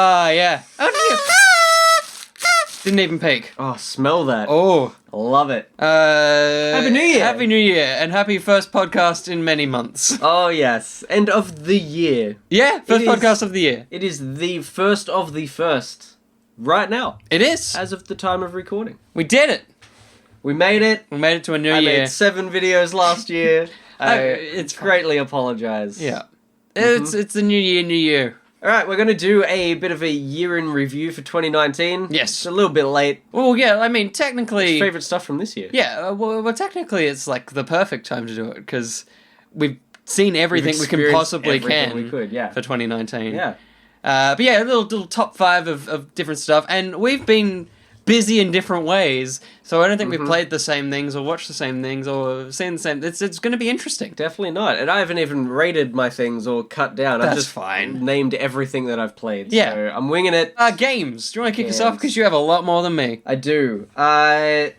Yeah. Didn't even peek. Oh, smell that. Oh. Love it. Happy New Year. Happy New Year, and happy first podcast in many months. Oh, yes. End of the year. Yeah, first podcast of the year. It is the first of the first. Right now. It is. As of the time of recording. We did it. We made it. We made it to a new I year. made 7 videos last year. It's greatly apologize. Yeah. It's the new year. Alright, we're going to do a bit of a year in review for 2019. Yes. It's a little bit late. Well, yeah, I mean, technically... Favourite stuff from this year. Yeah, well, technically it's like the perfect time to do it, because we've seen everything we can possibly we could, yeah. for 2019. Yeah. But yeah, a little top 5 of different stuff, and we've been busy in different ways, so I don't think we've played the same things or watched the same things or seen the same... It's going to be interesting. Definitely not. And I haven't even rated my things or cut down. I've just fine. Named everything that I've played. Yeah. So I'm winging it. Games. Do you want to kick us off? Because you have a lot more than me. I do. WoW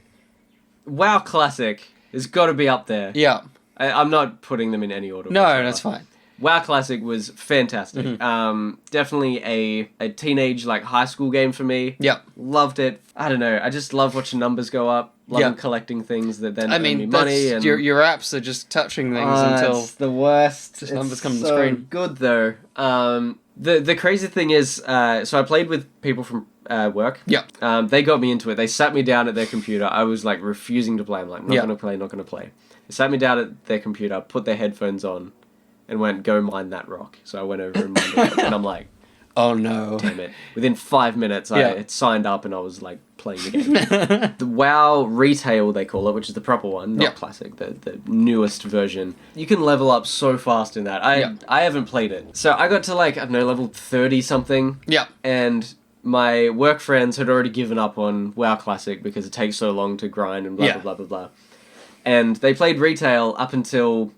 Classic has got to be up there. Yeah. I'm not putting them in any order. No, that's fine. WoW Classic was fantastic. Definitely a teenage, like, high school game for me. Yep. Loved it. I don't know. I just love watching numbers go up. Love collecting things that then earn me money. And your apps are just touching things until... It's the worst. Just numbers come to the screen. Good, though. The crazy thing is, so I played with people from work. Yep. They got me into it. They sat me down at their computer. I was, like, refusing to play. I'm like, not going to play. They sat me down at their computer, put their headphones on, and went, go mine that rock. So I went over and mined it, and I'm like, oh no. Damn it. Within 5 minutes, I had signed up and I was, like, playing the game. The WoW Retail, they call it, which is the proper one, not Classic, the newest version. You can level up so fast in that. I haven't played it. So I got to, like, I don't know, level 30-something. Yeah. And my work friends had already given up on WoW Classic because it takes so long to grind and blah, blah, blah, blah, blah. And they played Retail up until...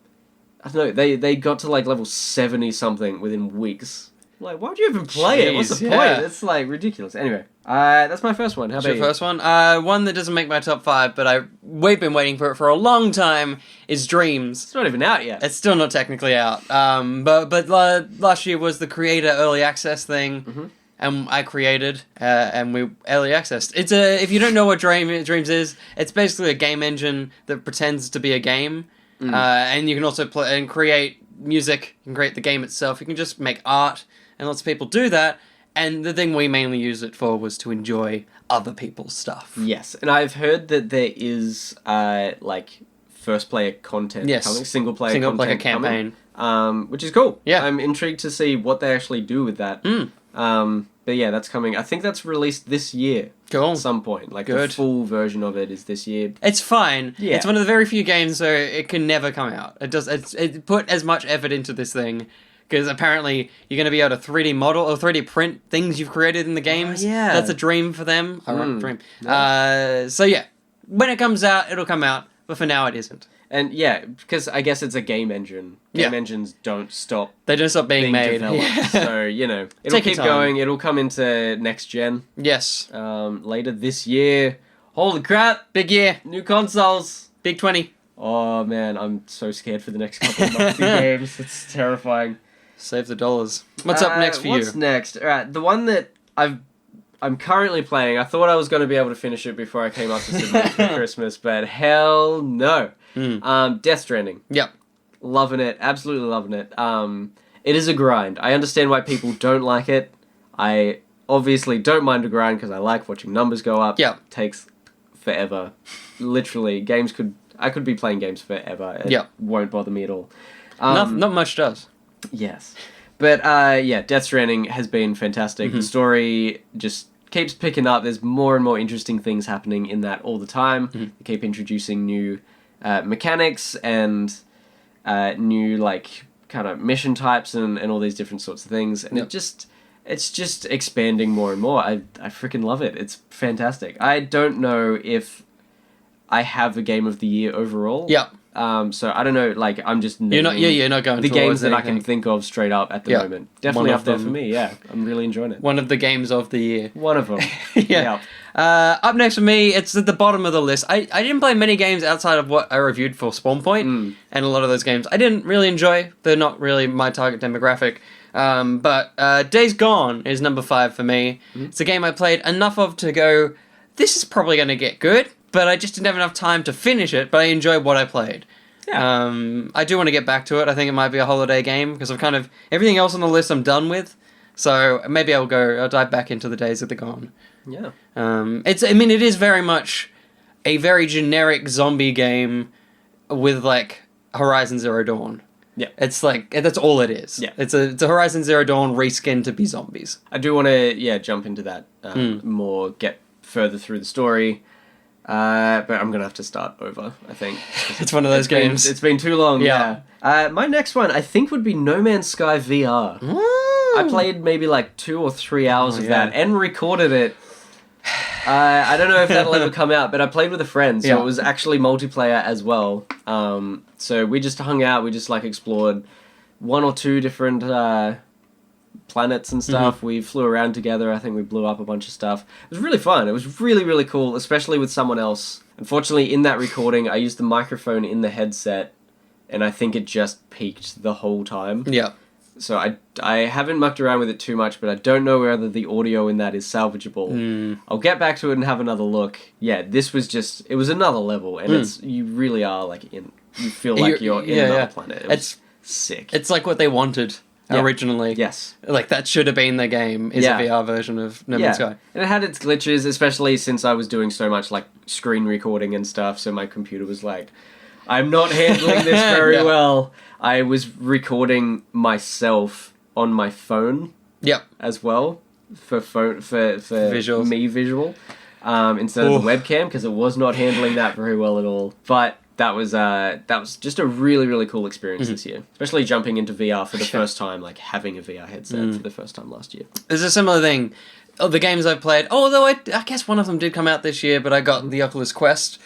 I don't know, they got to, like, level 70-something within weeks. Like, why'd you even play it? What's the point? It's, like, ridiculous. Anyway, that's my first one. How about your first one? One that doesn't make my top 5, but we've been waiting for it for a long time, is Dreams. It's not even out yet. It's still not technically out. But last year was the creator early access thing, and I created, and we early accessed. It's if you don't know what Dreams is, it's basically a game engine that pretends to be a game. And you can also play and create music. You can create the game itself. You can just make art, and lots of people do that. And the thing we mainly used it for was to enjoy other people's stuff. Yes, and I've heard that there is like first player content coming, single player campaign, which is cool. Yeah, I'm intrigued to see what they actually do with that. But yeah, that's coming. I think that's released this year. Cool. At some point. Like, the full version of it is this year. It's fine. Yeah. It's one of the very few games where it can never come out. It put as much effort into this thing, because apparently you're going to be able to 3D model or 3D print things you've created in the games. Yeah. That's a dream for them. I want a dream. Nice. So yeah, when it comes out, it'll come out. But for now, it isn't. And yeah, because I guess it's a game engine. Game engines don't stop. They don't stop being made. Developed. Yeah. So, you know, it'll keep going. It'll come into next gen. Yes. Later this year. Holy crap! Big year. New consoles. Big 20. Oh man, I'm so scared for the next couple of months games. It's terrifying. Save the dollars. What's up next for you? What's next? Alright, the one that I'm currently playing. I thought I was going to be able to finish it before I came up to Sydney for Christmas, but hell no. Death Stranding. Yep. Loving it. Absolutely loving it. It is a grind. I understand why people don't like it. I obviously don't mind a grind because I like watching numbers go up. Yep. It takes forever. Literally, I could be playing games forever. It won't bother me at all. Not much does. Yes. But, yeah, Death Stranding has been fantastic. The story just keeps picking up. There's more and more interesting things happening in that all the time. They keep introducing new mechanics and new, like, kind of mission types and all these different sorts of things. And it's just expanding more and more. I freaking love it. It's fantastic. I don't know if I have a game of the year overall. Yep. So I don't know, like, I'm just You're not going the games towards that I anything. can think of straight up at the moment. Definitely up there for me, yeah. I'm really enjoying it. One of the games of the year. One of them. Yeah. Up next for me, it's at the bottom of the list. I didn't play many games outside of what I reviewed for Spawn Point, and a lot of those games I didn't really enjoy. They're not really my target demographic. But Days Gone is number 5 for me. It's a game I played enough of to go, this is probably going to get good, but I just didn't have enough time to finish it, but I enjoyed what I played. Yeah. I do want to get back to it. I think it might be a holiday game, because I've kind of, everything else on the list I'm done with. So maybe I'll dive back into the Days of the Gone. Yeah. It is very much a very generic zombie game with, like, Horizon Zero Dawn. Yeah. It's like, that's all it is. Yeah. It's a Horizon Zero Dawn reskin to be zombies. I do want to, jump into that more, get further through the story. But I'm going to have to start over, I think. It's one of those games. It's been too long, yeah. My next one, I think, would be No Man's Sky VR. I played maybe like 2 or 3 hours of that and recorded it. I don't know if that'll ever come out, but I played with a friend, so it was actually multiplayer as well. So we just hung out, we just like explored 1 or 2 different planets and stuff. We flew around together, I think we blew up a bunch of stuff. It was really fun, it was really, really cool, especially with someone else. Unfortunately, in that recording, I used the microphone in the headset, and I think it just peaked the whole time. Yeah. So I haven't mucked around with it too much, but I don't know whether the audio in that is salvageable. I'll get back to it and have another look. Yeah, this was just, it was another level, and you really are like you feel like you're in another planet. It's sick. It's like what they wanted originally. Yes. Like that should have been the game, is a VR version of No Man's Sky. And it had its glitches, especially since I was doing so much like screen recording and stuff, so my computer was like, I'm not handling this very well. I was recording myself on my phone. As well for Visuals. me visual instead of the webcam, because it was not handling that very well at all. But that was just a really, really cool experience this year, especially jumping into VR for the first time, like having a VR headset for the first time last year. There's a similar thing. The games I've played, although I guess one of them did come out this year, but I got the Oculus Quest.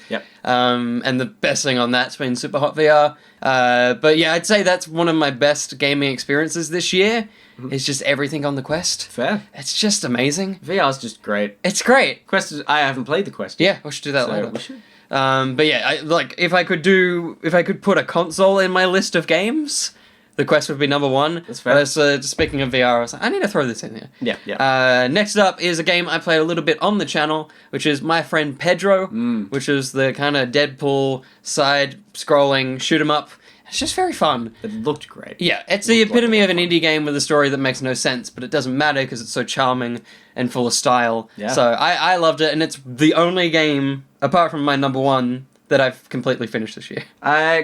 And the best thing on that's been Super Hot VR. But yeah, I'd say that's one of my best gaming experiences this year. It's just everything on the Quest. Fair. It's just amazing. VR's just great. It's great. Quest I haven't played the Quest. Yeah, we should do that later. We should. But yeah, if I could put a console in my list of games, the Quest would be number 1. That's fair. Speaking of VR, I was like, I need to throw this in here. Yeah. Next up is a game I played a little bit on the channel, which is My Friend Pedro, which is the kind of Deadpool side-scrolling shoot-'em-up. It's just very fun. It looked great. Yeah, it's the epitome of an indie game with a story that makes no sense, but it doesn't matter because it's so charming and full of style. Yeah. So I loved it, and it's the only game, apart from my number 1, that I've completely finished this year.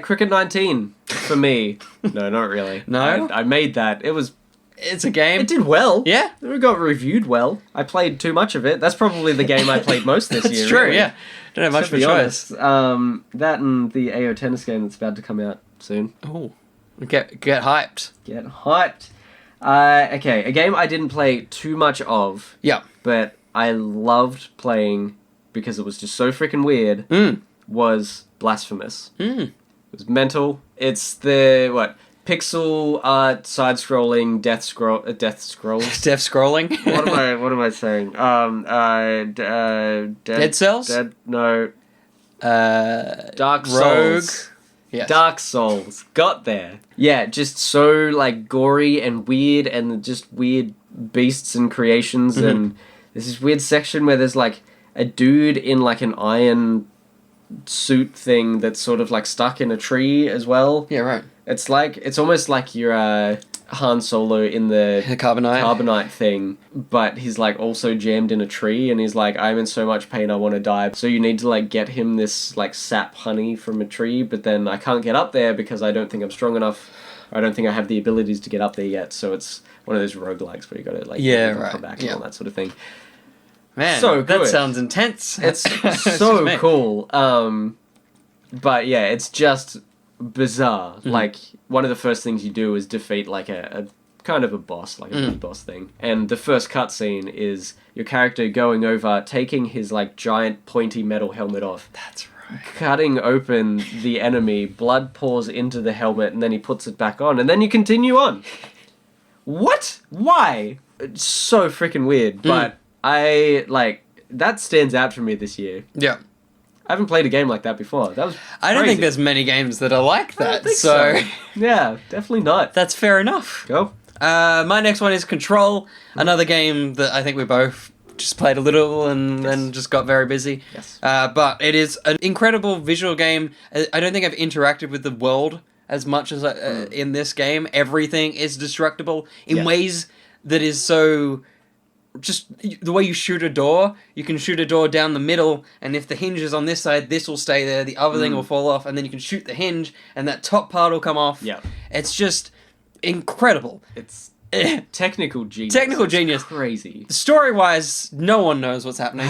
Cricket 19 for me. No, not really. No? I made that. It's a game. It did well. Yeah. It got reviewed well. I played too much of it. That's probably the game I played most this year. It's true, really. Yeah. Don't have much of a choice. That and the AO Tennis game that's about to come out soon. Oh. Get hyped. Get hyped. Okay, a game I didn't play too much of. Yeah. But I loved playing because it was just so freaking weird. Was Blasphemous. It was mental. It's the, pixel art, side-scrolling, death scrolls. Death scrolling? What am I saying? Dead Cells? No. Dark Rogue? Souls. Yes. Dark Souls. Got there. Yeah, just so, like, gory and weird, and just weird beasts and creations, and there's this weird section where there's, like, a dude in, like, an iron suit thing that's sort of, like, stuck in a tree as well. Yeah, right. It's almost like you're Han Solo in the Carbonite thing, but he's like also jammed in a tree, and he's like, I'm in so much pain, I want to die. So you need to like get him this like sap honey from a tree, but then I can't get up there because I don't think I'm strong enough. Or I don't think I have the abilities to get up there yet. So it's one of those roguelikes where you got to like come back and all that sort of thing. Man, so good. That sounds intense. It's so cool. But yeah, it's just bizarre. Like, one of the first things you do is defeat like a kind of a boss, like a big boss thing. And the first cutscene is your character going over, taking his like giant pointy metal helmet off. That's right. cutting open the enemy, blood pours into the helmet, and then he puts it back on, and then you continue on. What? Why? It's so freaking weird, but that stands out for me this year. Yeah. I haven't played a game like that before. That was I don't think crazy. there's many games that are like I that, don't think so... Yeah, definitely not. That's fair enough. Go. My next one is Control, another game that I think we both just played a little and then just got very busy. Yes. But it is an incredible visual game. I don't think I've interacted with the world as much as in this game. Everything is destructible in ways that is so... Just the way you shoot a door, you can shoot a door down the middle, and if the hinge is on this side, this will stay there, the other thing will fall off, and then you can shoot the hinge, and that top part will come off. Yeah. It's just incredible. It's technical genius. Technical genius. Crazy. Story-wise, no one knows what's happening.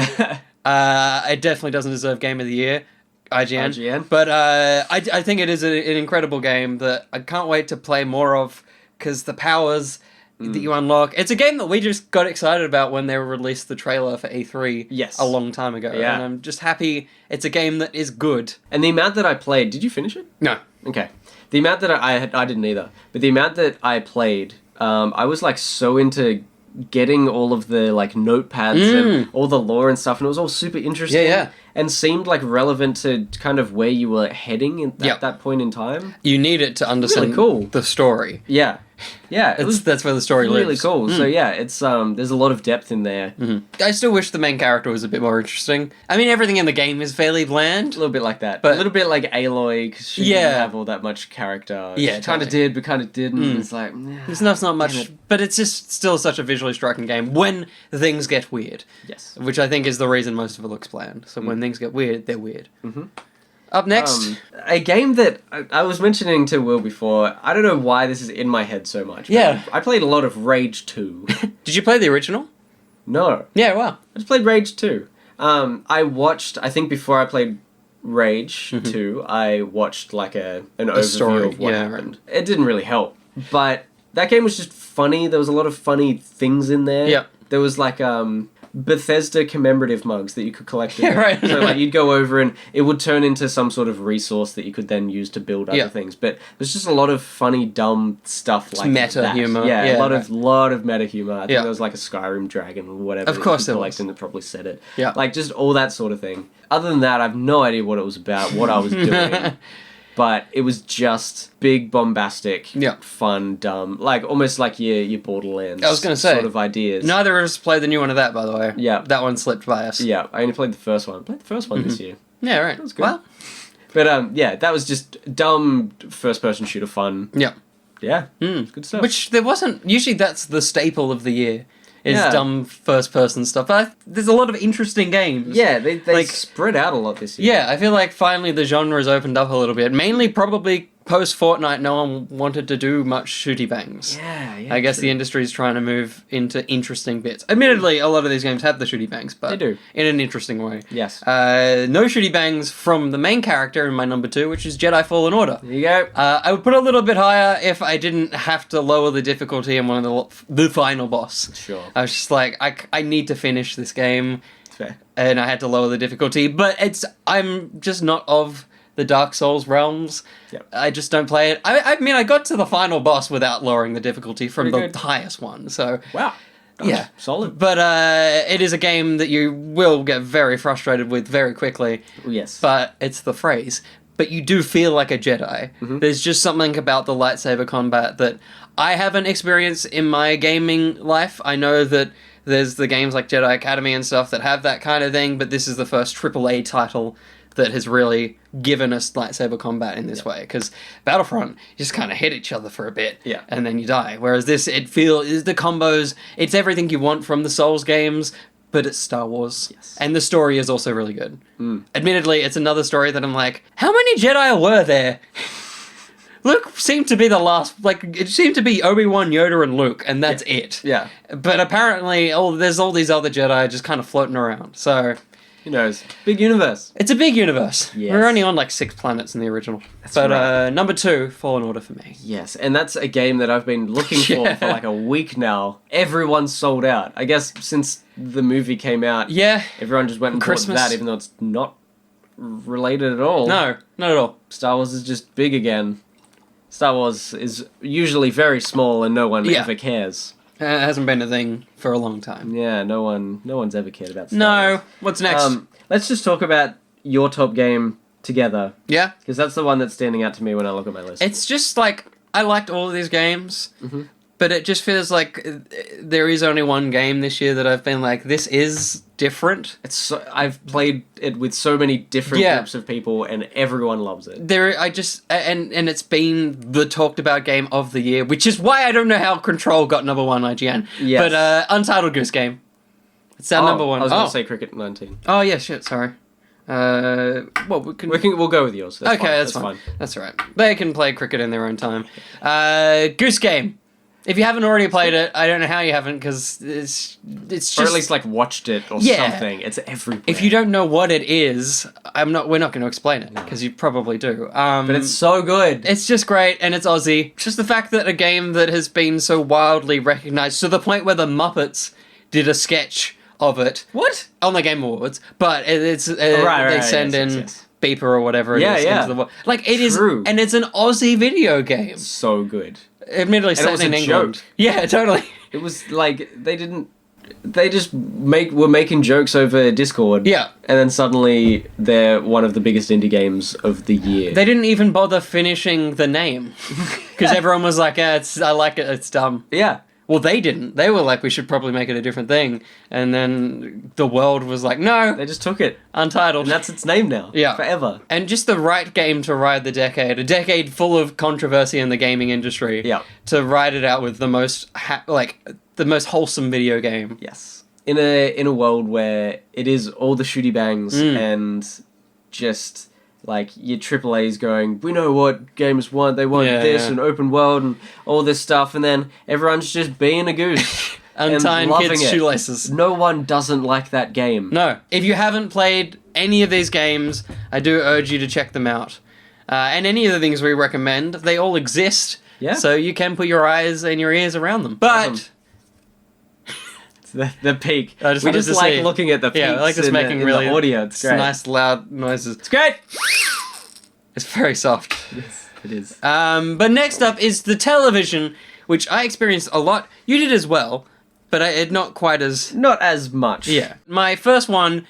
It definitely doesn't deserve Game of the Year. IGN. But I think it is an incredible game that I can't wait to play more of, because the powers... that you unlock. It's a game that we just got excited about when they released the trailer for E3 a long time ago. Yeah. And I'm just happy it's a game that is good. And the amount that I played, did you finish it? No. Okay. The amount that I didn't either. But the amount that I played, I was like so into getting all of the like notepads and all the lore and stuff, and it was all super interesting. Yeah. And seemed like relevant to kind of where you were heading at that point in time. You need it to understand really cool. the story. Yeah. Yeah, That's where the story lives. Really cool. So yeah, it's there's a lot of depth in there. I still wish the main character was a bit more interesting. I mean, everything in the game is fairly bland. A little bit like that. But- a little bit like Aloy, because she didn't have all that much character. Yeah, she kind of totally. did, but kind of didn't. It's like... There's not much, but it's just still such a visually striking game when things get weird. Yes. Which I think is the reason most of it looks bland. So when things get weird, they're weird. Up next... a game that I was mentioning to Will before, I don't know why this is in my head so much. But Yeah. I played a lot of Rage 2. Did you play the original? No. Yeah, wow. I just played Rage 2. I watched, I think before I played Rage 2, I watched like an overview story, of what happened. It didn't really help. But that game was just funny. There was a lot of funny things in there. Yeah. There was like Bethesda commemorative mugs that you could collect. Yeah, right. So like you'd go over and it would turn into some sort of resource that you could then use to build other things. But there's just a lot of funny, dumb stuff like meta that. humor. Yeah, Yeah, a lot of meta humor. I think Yeah. there was like a Skyrim dragon or whatever. Of course that you there could was. collect and that probably said it. Yeah. Like just all that sort of thing. Other than that, I have no idea what it was about, what I was doing. But it was just big, bombastic, fun, dumb, like almost like your Borderlands. I was gonna say, sort of ideas. Neither of us played the new one of that, by the way. Yeah. That one slipped by us. Yeah, I only played the first one. I played the first one this year. Yeah, right. That was good. Well, But yeah, that was just dumb first-person shooter fun. yeah. Yeah, good stuff. Which there wasn't... Usually that's the staple of the year, is Yeah. dumb first-person stuff. But there's a lot of interesting games. yeah, they like- spread out a lot this year. Yeah, I feel like finally the genre's opened up a little bit. Mainly probably post-Fortnite, no one wanted to do much shooty bangs. Yeah. I guess the industry's trying to move into interesting bits. Admittedly, a lot of these games have the shooty bangs, but They do. in an interesting way. Yes. No shooty bangs from the main character in my number 2, which is Jedi Fallen Order. There you go. I would put it a little bit higher if I didn't have to lower the difficulty in one of the final boss. Sure. I was just like, I need to finish this game, Fair. and I had to lower the difficulty. But I'm just not of the Dark Souls realms. Yep. I just don't play it. I mean, I got to the final boss without lowering the difficulty from Pretty the good. highest one, so... Wow. Gosh, Yeah. Solid. But it is a game that you will get very frustrated with very quickly. Yes. But it's the phrase. But you do feel like a Jedi. There's just something about the lightsaber combat that I haven't experienced in my gaming life. I know that there's the games like Jedi Academy and stuff that have that kind of thing, but this is the first AAA title that has really given us lightsaber combat in this way. Because Battlefront, you just kind of hit each other for a bit, and then you die. Whereas this, the combos, it's everything you want from the Souls games, but it's Star Wars. Yes. And the story is also really good. Admittedly, it's another story that I'm like, how many Jedi were there? Luke seemed to be the last, it seemed to be Obi-Wan, Yoda, and Luke, and that's it. Yeah. But apparently, there's all these other Jedi just kind of floating around, so... Who knows? Big universe. It's a big universe. Yes. We're only on 6 planets in the original. That's but right. Number 2, Fallen Order for me. Yes, and that's a game that I've been looking Yeah. for a week now. Everyone's sold out. I guess since the movie came out, Yeah. everyone just went and Christmas. bought that, even though it's not related at all. No, not at all. Star Wars is just big again. Star Wars is usually very small and no one ever cares. It hasn't been a thing for a long time. Yeah, no one's ever cared about Star Wars. What's next? Let's just talk about your top game together. Yeah? Because that's the one that's standing out to me when I look at my list. It's just like, I liked all of these games, but it just feels like there is only one game this year that I've been like, this is different. I've played it with so many different groups of people, and everyone loves it. And it's been the talked about game of the year, which is why I don't know how Control got number one IGN. Yes. But Untitled Goose Game. It's our number one. I was going to say Cricket 19. Oh yeah, shit. Sorry. Well, we'll go with yours. That's okay, fine. that's fine. That's all right. They can play cricket in their own time. Goose Game. If you haven't already played it, I don't know how you haven't, because it's just... Or at least, like, watched it or something. It's everywhere. If you don't know what it is, we're not going to explain it, because you probably do. But it's so good. It's just great, and it's Aussie. Just the fact that a game that has been so wildly recognised, to the point where the Muppets did a sketch of it. What? On the Game Awards. But they send in Beeper or whatever it is into the world. Like, it is... And it's an Aussie video game. So good. Admittedly set in England. Joke. Yeah, totally. It was like they just were making jokes over Discord. Yeah. And then suddenly they're one of the biggest indie games of the year. They didn't even bother finishing the name. Because everyone was like, I like it, it's dumb. Yeah. Well, they didn't. They were like, we should probably make it a different thing. And then the world was like, no. They just took it. Untitled. And that's its name now. Yeah. Forever. And just the right game to ride the decade. A decade full of controversy in the gaming industry. Yeah. To ride it out with the most, the most wholesome video game. Yes. In a world where it is all the shooty bangs and just... like, your AAA's going, we know what gamers want, they want an open world and all this stuff, and then everyone's just being a goose. Untying kids' shoelaces. No one doesn't like that game. No. If you haven't played any of these games, I do urge you to check them out. And any of the things we recommend, they all exist. Yeah. So you can put your eyes and your ears around them. But... The peak. We just like looking at the peaks. Yeah, I like just making really the audio. It's great. Nice, loud noises. It's great! It's very soft. Yes, it is. But next up is the television, which I experienced a lot. You did as well, but not quite as... Not as much. Yeah. My first one,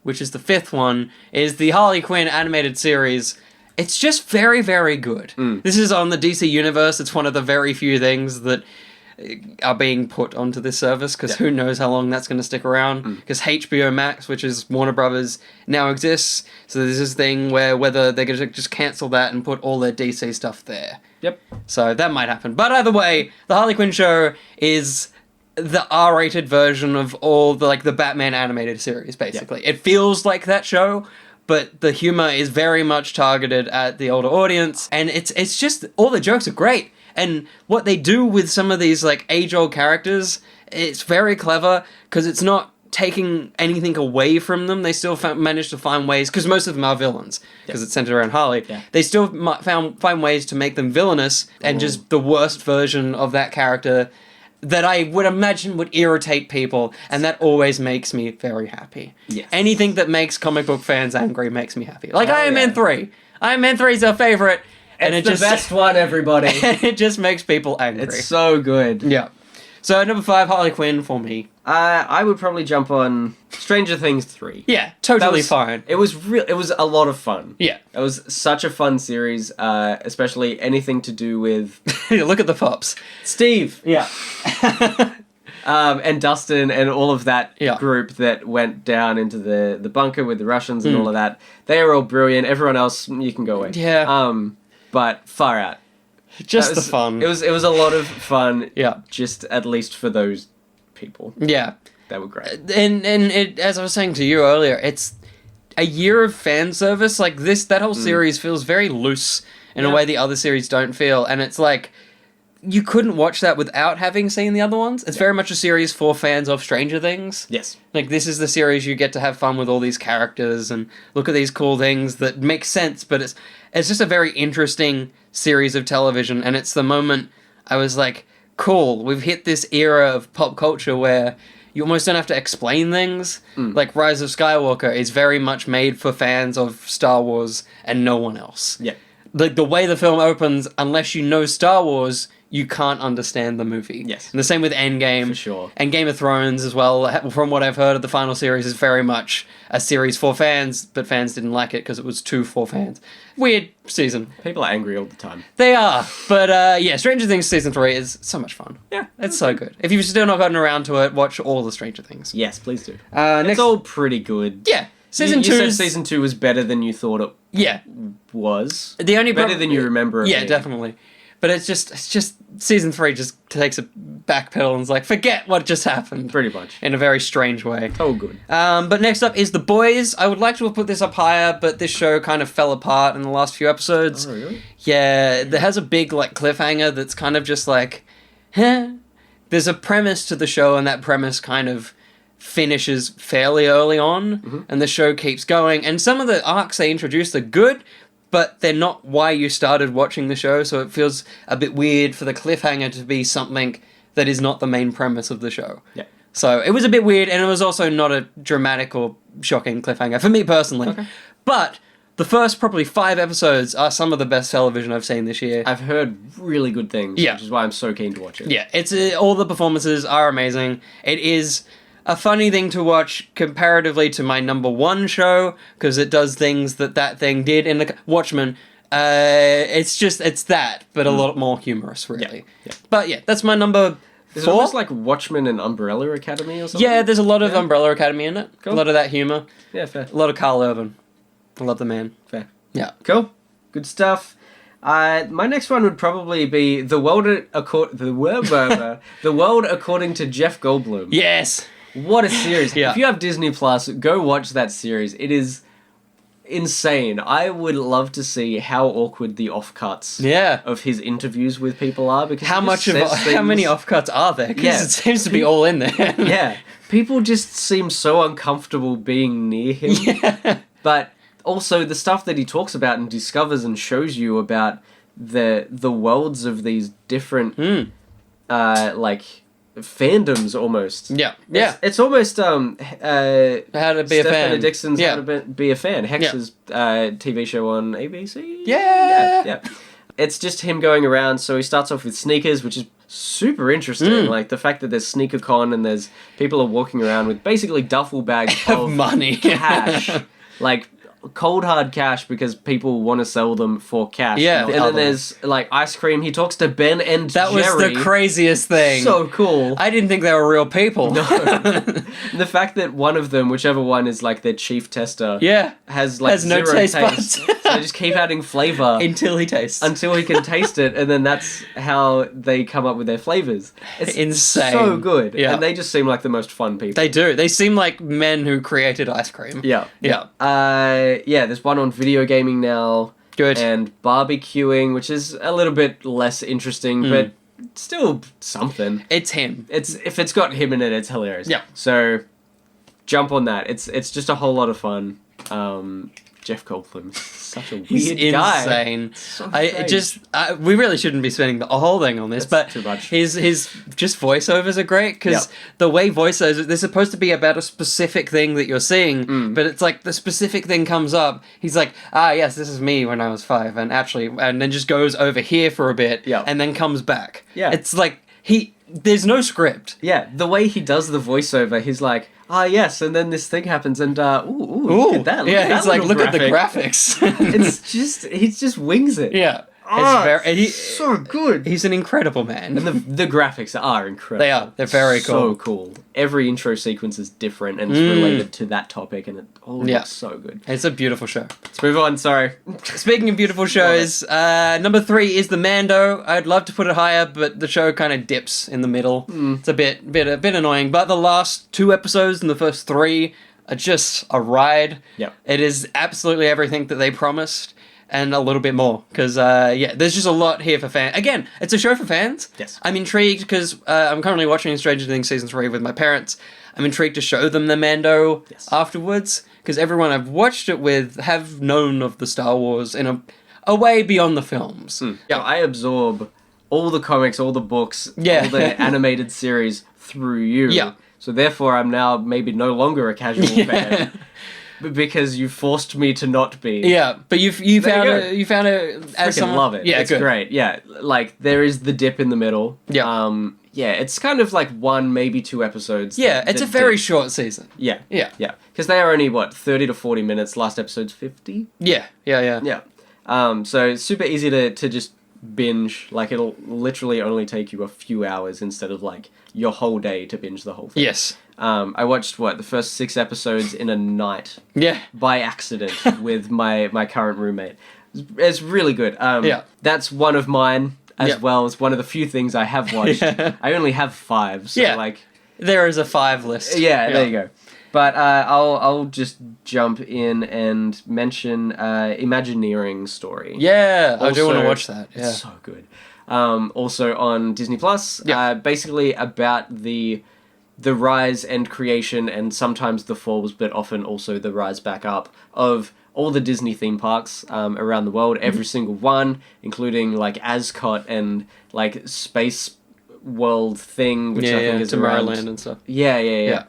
which is the fifth one, is the Harley Quinn animated series. It's just very, very good. This is on the DC Universe. It's one of the very few things that are being put onto this service, because who knows how long that's going to stick around, because HBO Max, which is Warner Brothers, now exists, so there's this thing where whether they're going to just cancel that and put all their DC stuff there. Yep. So that might happen. But either way, the Harley Quinn show is the R-rated version of all the Batman animated series, basically. It feels like that show, but the humor is very much targeted at the older audience, and it's just, all the jokes are great. And what they do with some of these, age-old characters, it's very clever, because it's not taking anything away from them. They still manage to find ways, because most of them are villains, because it's centered around Harley. Yeah. They still find ways to make them villainous, and just the worst version of that character that I would imagine would irritate people, and that always makes me very happy. Yes. Anything that makes comic book fans angry makes me happy. Like Iron Man 3. Iron Man 3 is our favorite. And it's the best one, everybody. And it just makes people angry. It's so good. Yeah. So, number 5, Harley Quinn for me. I would probably jump on Stranger Things 3. Yeah, totally fine. It was it was a lot of fun. Yeah. It was such a fun series, especially anything to do with... Look at the pops. Steve! Yeah. And Dustin and all of that Yeah. group that went down into the bunker with the Russians and all of that. They are all brilliant. Everyone else, you can go away. Yeah. But far out. Just the fun. It was a lot of fun. Yeah. Just at least for those people. Yeah. They were great. And it, as I was saying to you earlier, it's a year of fan service. That whole series feels very loose in a way the other series don't feel. And it's like, you couldn't watch that without having seen the other ones. It's very much a series for fans of Stranger Things. Yes. This is the series you get to have fun with all these characters and look at these cool things that make sense, but it's just a very interesting series of television, and it's the moment I was like, cool, we've hit this era of pop culture where you almost don't have to explain things. Like Rise of Skywalker is very much made for fans of Star Wars and no one else. Yeah. Like the way the film opens, unless you know Star Wars, you can't understand the movie. Yes. And the same with Endgame. For sure. And Game of Thrones as well. From what I've heard of the final series, is very much a series for fans, but fans didn't like it because it was too for fans. Weird season. People are angry all the time. They are. But yeah, Stranger Things Season 3 is so much fun. Yeah. It's so good. If you've still not gotten around to it, watch all the Stranger Things. Yes, please do. Next, It's all pretty good. yeah. Season you 2 said is... season 2 was better than you thought it Yeah. was. The only Better than you remember it Yeah, being. definitely. But it's just Season 3 just takes a back pedal and is like, forget what just happened. Pretty much. In a very strange way. Oh, good. But next up is The Boys. I would like to have put this up higher, but this show kind of fell apart in the last few episodes. Oh, really? Yeah, there has a big like cliffhanger that's kind of just like, huh? There's a premise to the show, and that premise kind of finishes fairly early on, and the show keeps going. And some of the arcs they introduced are good, but they're not why you started watching the show, so it feels a bit weird for the cliffhanger to be something that is not the main premise of the show. Yeah. So it was a bit weird, and it was also not a dramatic or shocking cliffhanger for me personally. Okay. But the first probably 5 episodes are some of the best television I've seen this year. I've heard really good things, Yeah. which is why I'm so keen to watch it. Yeah, it's all the performances are amazing. It is a funny thing to watch comparatively to my number 1 show, because it does things that thing did in the Watchmen. It's that, but a lot more humorous, really. Yeah. But yeah, that's my number 4. Is it almost like Watchmen and Umbrella Academy or something? Yeah, there's a lot of Umbrella Academy in it. Cool. A lot of that humor. Yeah, fair. A lot of Carl Urban. I love the man. Fair. Yeah. Cool. Good stuff. My next one would probably be The World According to Jeff Goldblum. Yes. What a series. Yeah. If you have Disney Plus, go watch that series. It is insane. I would love to see how awkward the offcuts Yeah. of his interviews with people are, because How he much just of says how many things- offcuts are there? Because Yeah. it seems to be all in there. Yeah. People just seem so uncomfortable being near him. Yeah. But also the stuff that he talks about and discovers and shows you about the worlds of these different like fandoms almost. Yeah. Yeah. It's almost How to be a Steph fan. Benedictson's Yeah. How to Be a Fan, Hex's TV show on ABC. Yeah. It's just him going around. So he starts off with sneakers, which is super interesting. Like the fact that there's sneaker con and there's people are walking around with basically duffel bags of money. cash, like cold hard cash, because people want to sell them for cash. Yeah. And then there's like ice cream. He talks to Ben and That Jerry. was the craziest thing. So cool. I didn't think they were real people. The fact that one of them, whichever one is like their chief tester, Yeah. has like Has no zero taste taste. buds. So they just keep adding flavor Until he tastes. until he can taste it, and then that's how they come up with their flavors. It's Insane. so good. Yeah. And they just seem like the most fun people. They do. They seem like men who created ice cream. Yeah. Yeah. There's one on video gaming now. Good. And barbecuing, which is a little bit less interesting, but still something. It's him. If it's got him in it, it's hilarious. Yeah. So jump on that. It's just a whole lot of fun. Jeff Goldblum, such a weird He's guy. insane. So I strange. we really shouldn't be spending the whole thing on this, That's but too much. his just voiceovers are great, because Yep. the way voiceovers, they're supposed to be about a specific thing that you're seeing, but it's like the specific thing comes up. He's like, yes, this is me when I was 5, and then just goes over here for a bit, Yep. and then comes back. Yeah. It's like there's no script. Yeah, the way he does the voiceover, he's like, yes, and then this thing happens, and look at that. Look yeah, at that it's like, little look at the graphic." graphics. He just wings it. Yeah. Oh, It's so good. he's an incredible man. And the graphics are incredible. They are. They're very So cool. cool. Every intro sequence is different and it's related to that topic, and it all Yeah. looks so good. It's a beautiful show. Let's move on. Sorry. Speaking of beautiful shows, number 3 is The Mando. I'd love to put it higher, but the show kind of dips in the middle. It's a bit annoying. But the last 2 episodes and the first 3 are just a ride. Yep. It is absolutely everything that they promised, and a little bit more. Because, there's just a lot here for fans. Again, it's a show for fans. Yes. I'm intrigued because I'm currently watching Stranger Things Season 3 with my parents. I'm intrigued to show them the Mando afterwards, because everyone I've watched it with have known of the Star Wars in a way beyond the films. Yeah, I absorb all the comics, all the books, all the animated series through you. Yeah. So therefore, I'm now maybe no longer a casual fan. Because you forced me to not be. Yeah, but you found it. You found it as someone. Love it. Yeah, it's great. Yeah, like there is the dip in the middle. Yeah. Yeah, it's kind of like 1, maybe 2 episodes. Yeah, it's a very short season. Yeah. Yeah. Yeah. Because they are only 30 to 40 minutes. Last episode's 50. Yeah. Yeah. So it's super easy to just binge. Like it'll literally only take you a few hours instead of like your whole day to binge the whole thing. Yes. I watched the first 6 episodes in a night. Yeah. By accident with my current roommate. It's really good. Yeah. That's one of mine as well. It's one of the few things I have watched. I only have 5, so like there is a 5 list. Yeah, there you go. But I'll just jump in and mention Imagineering Story. Yeah, also, I do want to watch that. Yeah. It's so good. Also on Disney Plus. Basically about the rise and creation and sometimes the falls, but often also the rise back up of all the Disney theme parks around the world, every single one, including like Ascot and like Space World thing, which I think is around Tomorrowland and stuff. Yeah.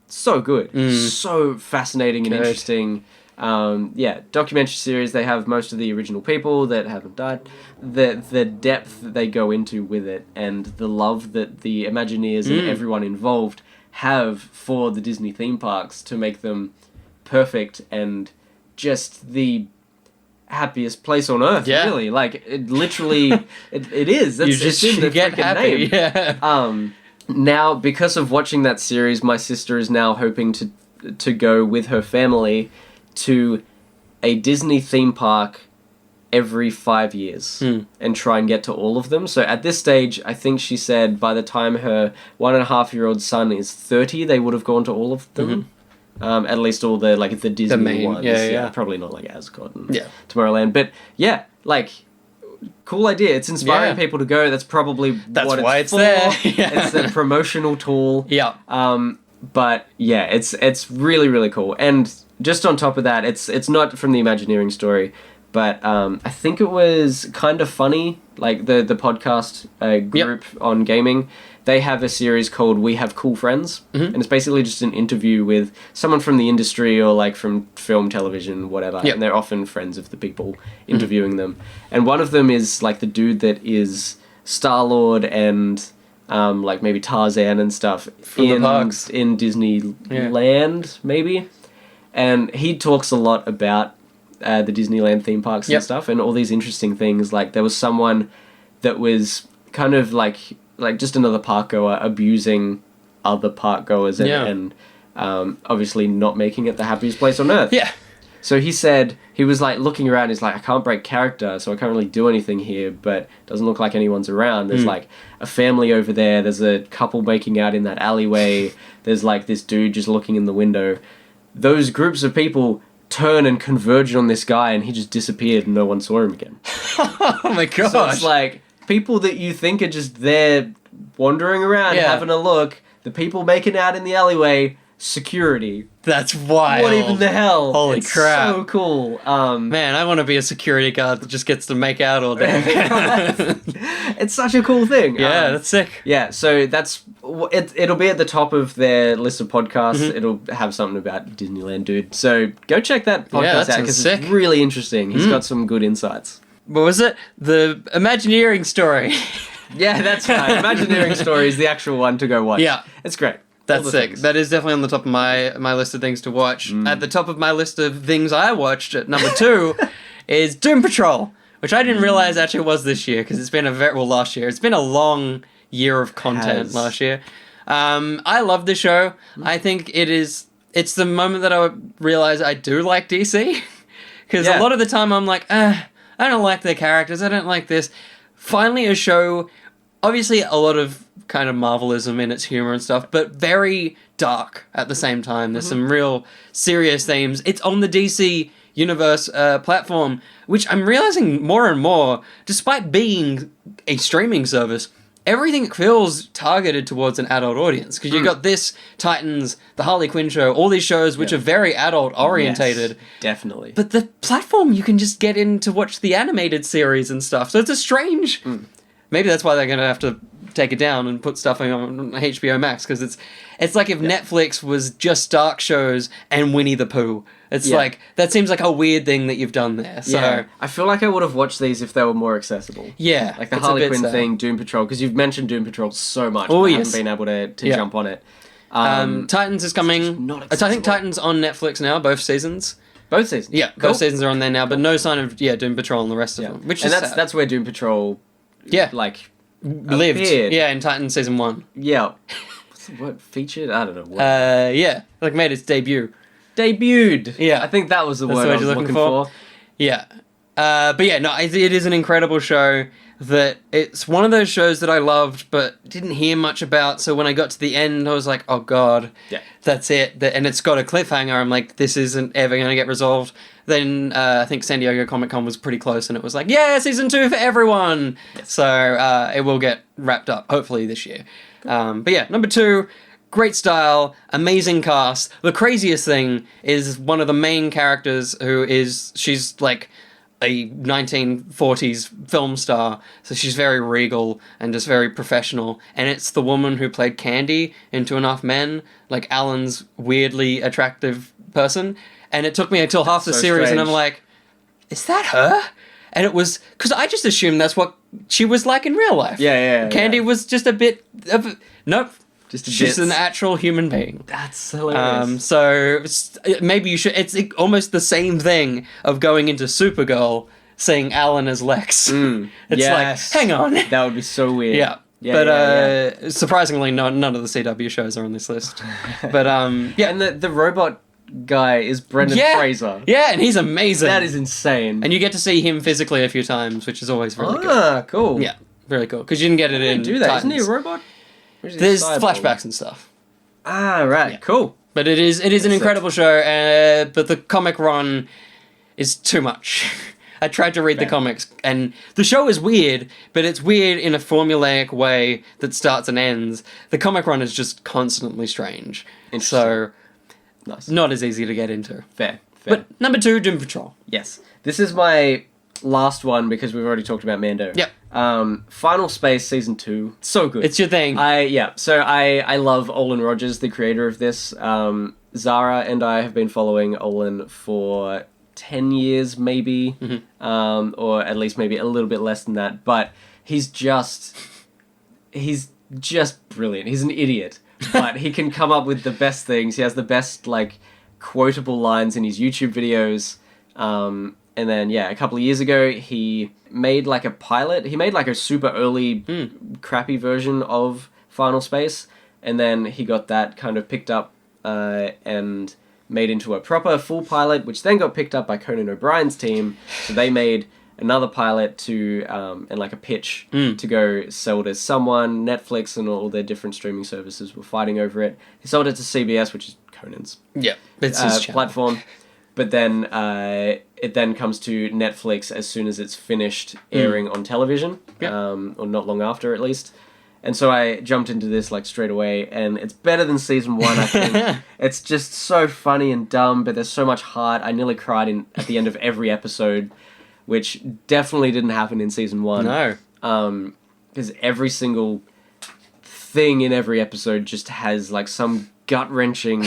So good, so fascinating and interesting. Documentary series. They have most of the original people that haven't died. The depth that they go into with it and the love that the Imagineers and everyone involved have for the Disney theme parks to make them perfect and just the happiest place on earth. Really, like it literally, it is. That's, it's in the get happy. name. Yeah. Now, because of watching that series, my sister is now hoping to go with her family to a Disney theme park every 5 years and try and get to all of them. So at this stage, I think she said by the time her 1.5-year-old son is 30, they would have gone to all of them. At least all the the Disney main ones. Yeah. Probably not like Ascot and Tomorrowland. Tomorrowland. But yeah, like cool idea. It's inspiring people to go. That's probably what why it's for. There. It's a promotional tool. Yeah. But yeah, it's really, really cool. And just on top of that, it's not from the Imagineering Story, but I think it was Kind of Funny, like the podcast group on gaming. They have a series called We Have Cool Friends, and it's basically just an interview with someone from the industry or like from film, television, whatever, and they're often friends of the people interviewing them. And one of them is like the dude that is Star-Lord and like maybe Tarzan and stuff from the parks in Disneyland, maybe. And he talks a lot about the Disneyland theme parks and stuff, and all these interesting things. Like there was someone that was kind of like just another park goer abusing other park goers and obviously not making it the happiest place on earth. Yeah. So he said, he was like looking around, he's like, I can't break character, so I can't really do anything here, but it doesn't look like anyone's around. There's like a family over there, there's a couple making out in that alleyway, there's like this dude just looking in the window. Those groups of people turn and converge on this guy and he just disappeared and no one saw him again. Oh my gosh. So it's like, people that you think are just there wandering around having a look, the people making out in the alleyway, security. That's wild. What even the hell? Holy crap. So cool. Man, I want to be a security guard that just gets to make out all day. It's such a cool thing. Yeah, that's sick. Yeah, so it'll be at the top of their list of podcasts. It'll have something about Disneyland, dude. So go check that podcast out because it's really interesting. He's got some good insights. What was it? The Imagineering Story. Yeah, that's right. Imagineering Story is the actual one to go watch. Yeah. It's great. That's sick. Things. That is definitely on the top of my list of things to watch. At the top of my list of things I watched at number 2 is Doom Patrol, which I didn't realize actually was this year because it's been last year. It's been a long year of content last year. I love the show. I think it's the moment that I would realize I do like DC. Because a lot of the time I'm like, I don't like their characters. I don't like this. Finally, a show, obviously a lot of kind of Marvelism in its humor and stuff, but very dark at the same time. There's some real serious themes. It's on the DC Universe platform, which I'm realizing more and more, despite being a streaming service, everything feels targeted towards an adult audience. Because you've got this, Titans, the Harley Quinn show, all these shows which are very adult orientated. Yes, definitely. But the platform, you can just get in to watch the animated series and stuff. So it's a strange... Maybe that's why they're going to have to take it down and put stuff on HBO Max, because it's like if Netflix was just dark shows and Winnie the Pooh. It's like, that seems like a weird thing that you've done there. So I feel like I would have watched these if they were more accessible. Yeah. Like the Harley Quinn thing, Doom Patrol, because you've mentioned Doom Patrol so much, Oh, I yes. haven't been able to jump on it. Titans is coming. not I think accessible. Titans on Netflix now, both seasons. Both seasons? Yeah, Cool. both seasons are on there now, but no sign of Doom Patrol and the rest of them. Which and is that's where Doom Patrol like lived. appeared. Yeah, in Titan season 1. Yeah. What's the word? Featured? I don't know. What. Like made its debut. Debuted. Yeah. I think that was the That's word the I word was you're looking looking for. Yeah. But yeah, no, it is an incredible show that it's one of those shows that I loved but didn't hear much about, so when I got to the end I was like, oh god, that's it. And it's got a cliffhanger. I'm like, this isn't ever going to get resolved. Then I think San Diego Comic-Con was pretty close and it was like, yeah, season 2 for everyone. Yes. So it will get wrapped up, hopefully this year. But yeah, number 2, great style, amazing cast. The craziest thing is one of the main characters she's like a 1940s film star, so she's very regal and just very professional, and it's the woman who played Candy in Two and a Half Men, like Alan's weirdly attractive person, and it took me until half the series strange. and I'm like, is that her? And it was, because I just assumed that's what she was like in real life. Candy was just a bit of, nope. She's an actual human being. That's hilarious. So maybe you should. It's almost the same thing of going into Supergirl, seeing Alan as Lex. It's yes. like, hang on. That would be so weird. Yeah. But surprisingly, none of the CW shows are on this list. But yeah, and the robot guy is Brendan Fraser. Yeah, and he's amazing. That is insane. And you get to see him physically a few times, which is always really good. Ah, cool. Yeah, really cool, because you didn't get it in. Do that? Titans. Isn't he a robot? There's flashbacks and stuff. Ah, right. Cool. But it is an incredible show, but the comic run is too much. I tried to read the comics, and the show is weird, but it's weird in a formulaic way that starts and ends. The comic run is just constantly strange. So, not as easy to get into. Fair. But number 2, Doom Patrol. Yes. This is my last one because we've already talked about Mando. Yep. Final Space Season 2. So good. It's your thing. So I love Olin Rogers, the creator of this. Zara and I have been following Olin for 10 years, maybe. Or at least maybe a little bit less than that. But he's just brilliant. He's an idiot. But he can come up with the best things. He has the best, like, quotable lines in his YouTube videos. And then, a couple of years ago, he made, like, a pilot. He made, like, a super early, crappy version of Final Space. And then he got that kind of picked up and made into a proper full pilot, which then got picked up by Conan O'Brien's team. So they made another pilot to, and, like, a pitch to go sell to someone. Netflix and all their different streaming services were fighting over it. He sold it to CBS, which is Conan's it's his platform. But then it then comes to Netflix as soon as it's finished airing on television, or not long after at least. And so I jumped into this like straight away, and it's better than season 1, I think. It's just so funny and dumb, but there's so much heart. I nearly cried at the end of every episode, which definitely didn't happen in season 1. No. Because every single thing in every episode just has like some gut-wrenching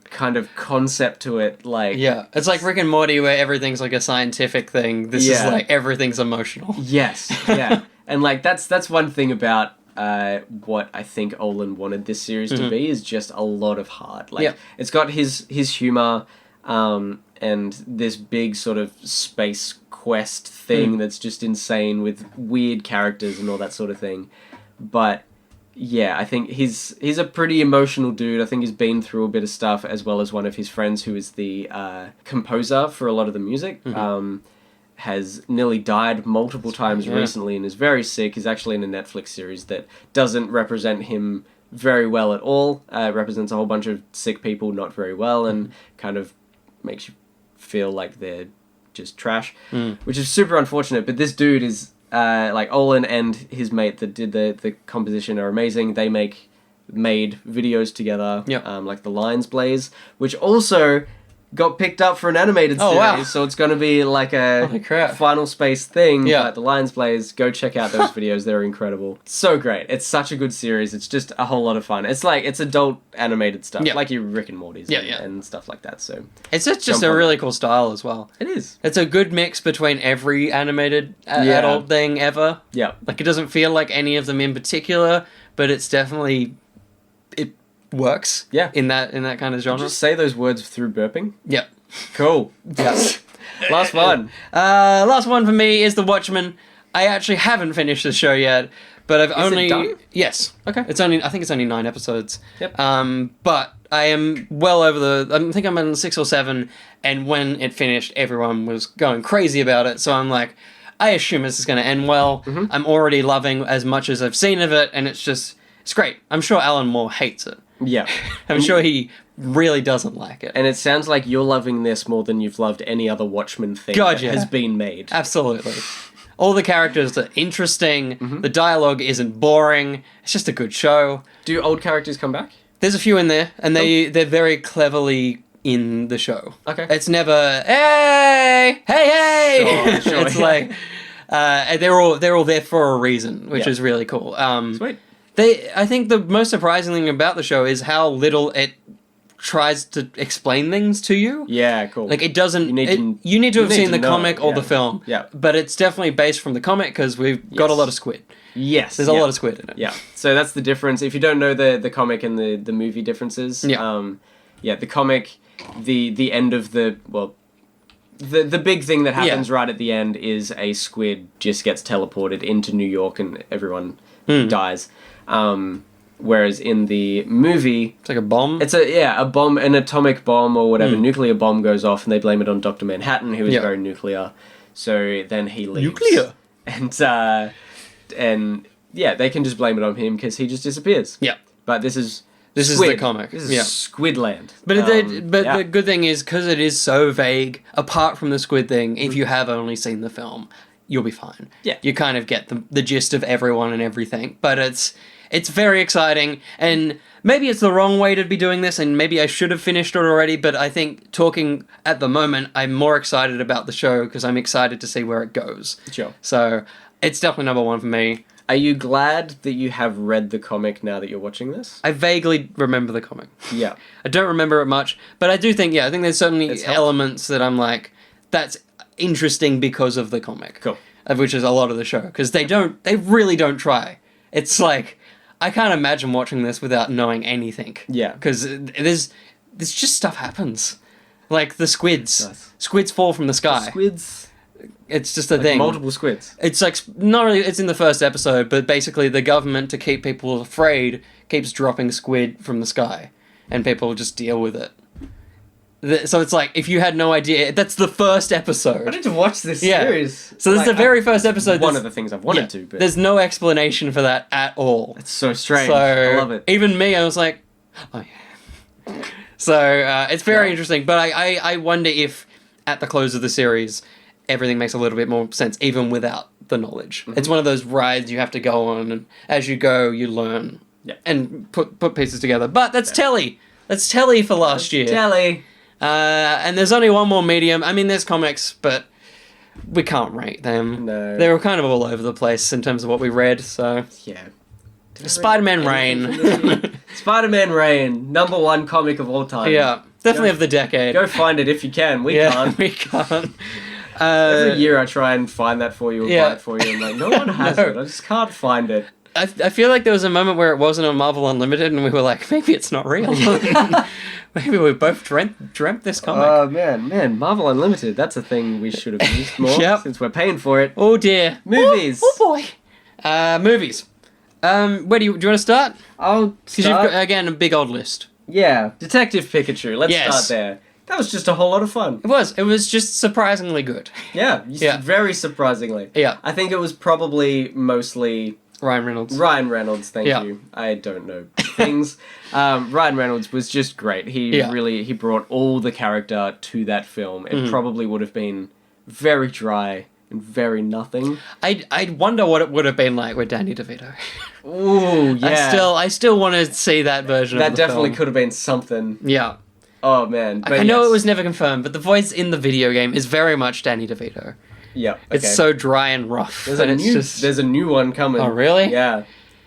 kind of concept to it, like it's like Rick and Morty where everything's like a scientific thing. This is like everything's emotional. And like that's one thing about what I think Olin wanted this series to be, is just a lot of heart. Like it's got his humor and this big sort of space quest thing that's just insane with weird characters and all that sort of thing. But I think he's a pretty emotional dude. I think he's been through a bit of stuff, as well as one of his friends who is the composer for a lot of the music. Has nearly died multiple times recently and is very sick. He's actually in a Netflix series that doesn't represent him very well at all. It represents a whole bunch of sick people not very well, and kind of makes you feel like they're just trash, which is super unfortunate. But this dude is... like Olin and his mate that did the composition are amazing. They made videos together, like the Lines Blaze, which also got picked up for an animated series, wow. so it's going to be like a Holy crap. Final Space thing. Yeah. But the Lions Blaze, go check out those videos. They're incredible. So great. It's such a good series. It's just a whole lot of fun. It's like, it's adult animated stuff, Yeah. like your Rick and Morty's Yeah, and, yeah. and stuff like that. So It's just Jump a on really cool style as well. it is. It's a good mix between every animated Yeah. adult thing ever. Yeah. Like, it doesn't feel like any of them in particular, but it's definitely... It works Yeah. in that kind of genre. Just say those words through burping. Yep. Cool. Yeah. Last one. Last one for me is The Watchmen. I actually haven't finished the show yet, but I've only... it done? Yes. Okay. I think it's only 9 episodes. Yep. But I am well over I think I'm on 6 or 7, and when it finished, everyone was going crazy about it, so I'm like, I assume this is going to end well. Mm-hmm. I'm already loving as much as I've seen of it, and it's great. I'm sure Alan Moore hates it. Yeah. I'm sure he really doesn't like it. And it sounds like you're loving this more than you've loved any other Watchmen thing God, that yeah. has been made. Absolutely. All the characters are interesting. Mm-hmm. The dialogue isn't boring. It's just a good show. Do old characters come back? There's a few in there, and they're very cleverly in the show. Okay. It's never hey. Sure, It's yeah. like they're all there for a reason, which Yeah. is really cool. Sweet. I think the most surprising thing about the show is how little it tries to explain things to you. Yeah, cool. Like, it doesn't... You You need to have seen the know, comic or yeah. the film. Yeah. But it's definitely based from the comic, because we've got a Yes. lot of squid. Yes. There's a lot of squid in it. Yeah. So that's the difference. If you don't know the comic and the movie differences, the comic, the end of the big thing that happens right at the end is a squid just gets teleported into New York and everyone dies. Whereas in the movie, It's like a bomb. it's a bomb, an atomic bomb or whatever, nuclear bomb goes off, and they blame it on Dr. Manhattan, who is Yeah. very nuclear. So then he leaves. Nuclear? And yeah, they can just blame it on him because he just disappears. Yeah. But this is This is Squid. the comic. This is Yeah. Squidland. But Yeah. the good thing is, because it is so vague, apart from the squid thing, if you have only seen the film, you'll be fine. Yeah. You kind of get the gist of everyone and everything. But it's very exciting, and maybe it's the wrong way to be doing this, and maybe I should have finished it already, but I think talking at the moment, I'm more excited about the show because I'm excited to see where it goes. Sure. So it's definitely number one for me. Are you glad that you have read the comic now that you're watching this? I vaguely remember the comic. Yeah. I don't remember it much, but I do think, I think there's certainly It's helped. elements that I'm like, that's interesting because of the comic. Cool. Which is a lot of the show, because they really don't try. It's like, I can't imagine watching this without knowing anything. Yeah. Because there's just stuff happens. Like the squids. Nice. Squids fall from the sky. Squids. It's just a thing. Multiple squids. It's like, not really, it's in the first episode, but basically the government, to keep people afraid, keeps dropping squid from the sky, and people just deal with it. So it's like, if you had no idea, that's the first I episode. need to watch this Yeah. series. So this is the very first episode. One there's- of the things I've wanted to, but there's no explanation for that at all. it's so strange. So I love it. even me, I was like, oh yeah. So it's very interesting, but I wonder if at the close of the series, everything makes a little bit more sense, even without the knowledge. Mm-hmm. It's one of those rides you have to go on, and as you go, you learn and put pieces together. But that's Telly. That's Telly for last year. Jelly. And there's only one more medium. I mean, there's comics, but we can't rate them. No. They were kind of all over the place in terms of what we read, so... Yeah. Spider-Man Reign. Spider-Man Reign, #1 comic of all time. Yeah, definitely of the decade. Go find it if you can. We can't. We can't. Every year I try and find that for you or buy it for you. I'm like, no one has No. it. I just can't find it. I feel like there was a moment where it wasn't on Marvel Unlimited, and we were like, maybe it's not real. Maybe we both dreamt this comic. Oh, man. Marvel Unlimited. That's a thing we should have used more Yep. since we're paying for it. Oh dear. Movies. Oh boy. Movies. Where do you want to start? I'll Because you've start. got, again, a big old list. Yeah. Detective Pikachu. Let's Yes. start there. That was just a whole lot of fun. It was just surprisingly good. Yeah. Yeah. Very surprisingly. Yeah. I think it was probably mostly Ryan Reynolds. Ryan Reynolds, thank Yeah. you. I don't know things. Ryan Reynolds was just great. He brought all the character to that film. It probably would have been very dry and very nothing. I wonder what it would have been like with Danny DeVito. Ooh, yeah. I still want to see that version that of the definitely film. could have been something. Yeah. Oh man, I know it was never confirmed, but the voice in the video game is very much Danny DeVito. Yeah, okay. It's so dry and rough. There's a new one coming. Oh, really? Yeah.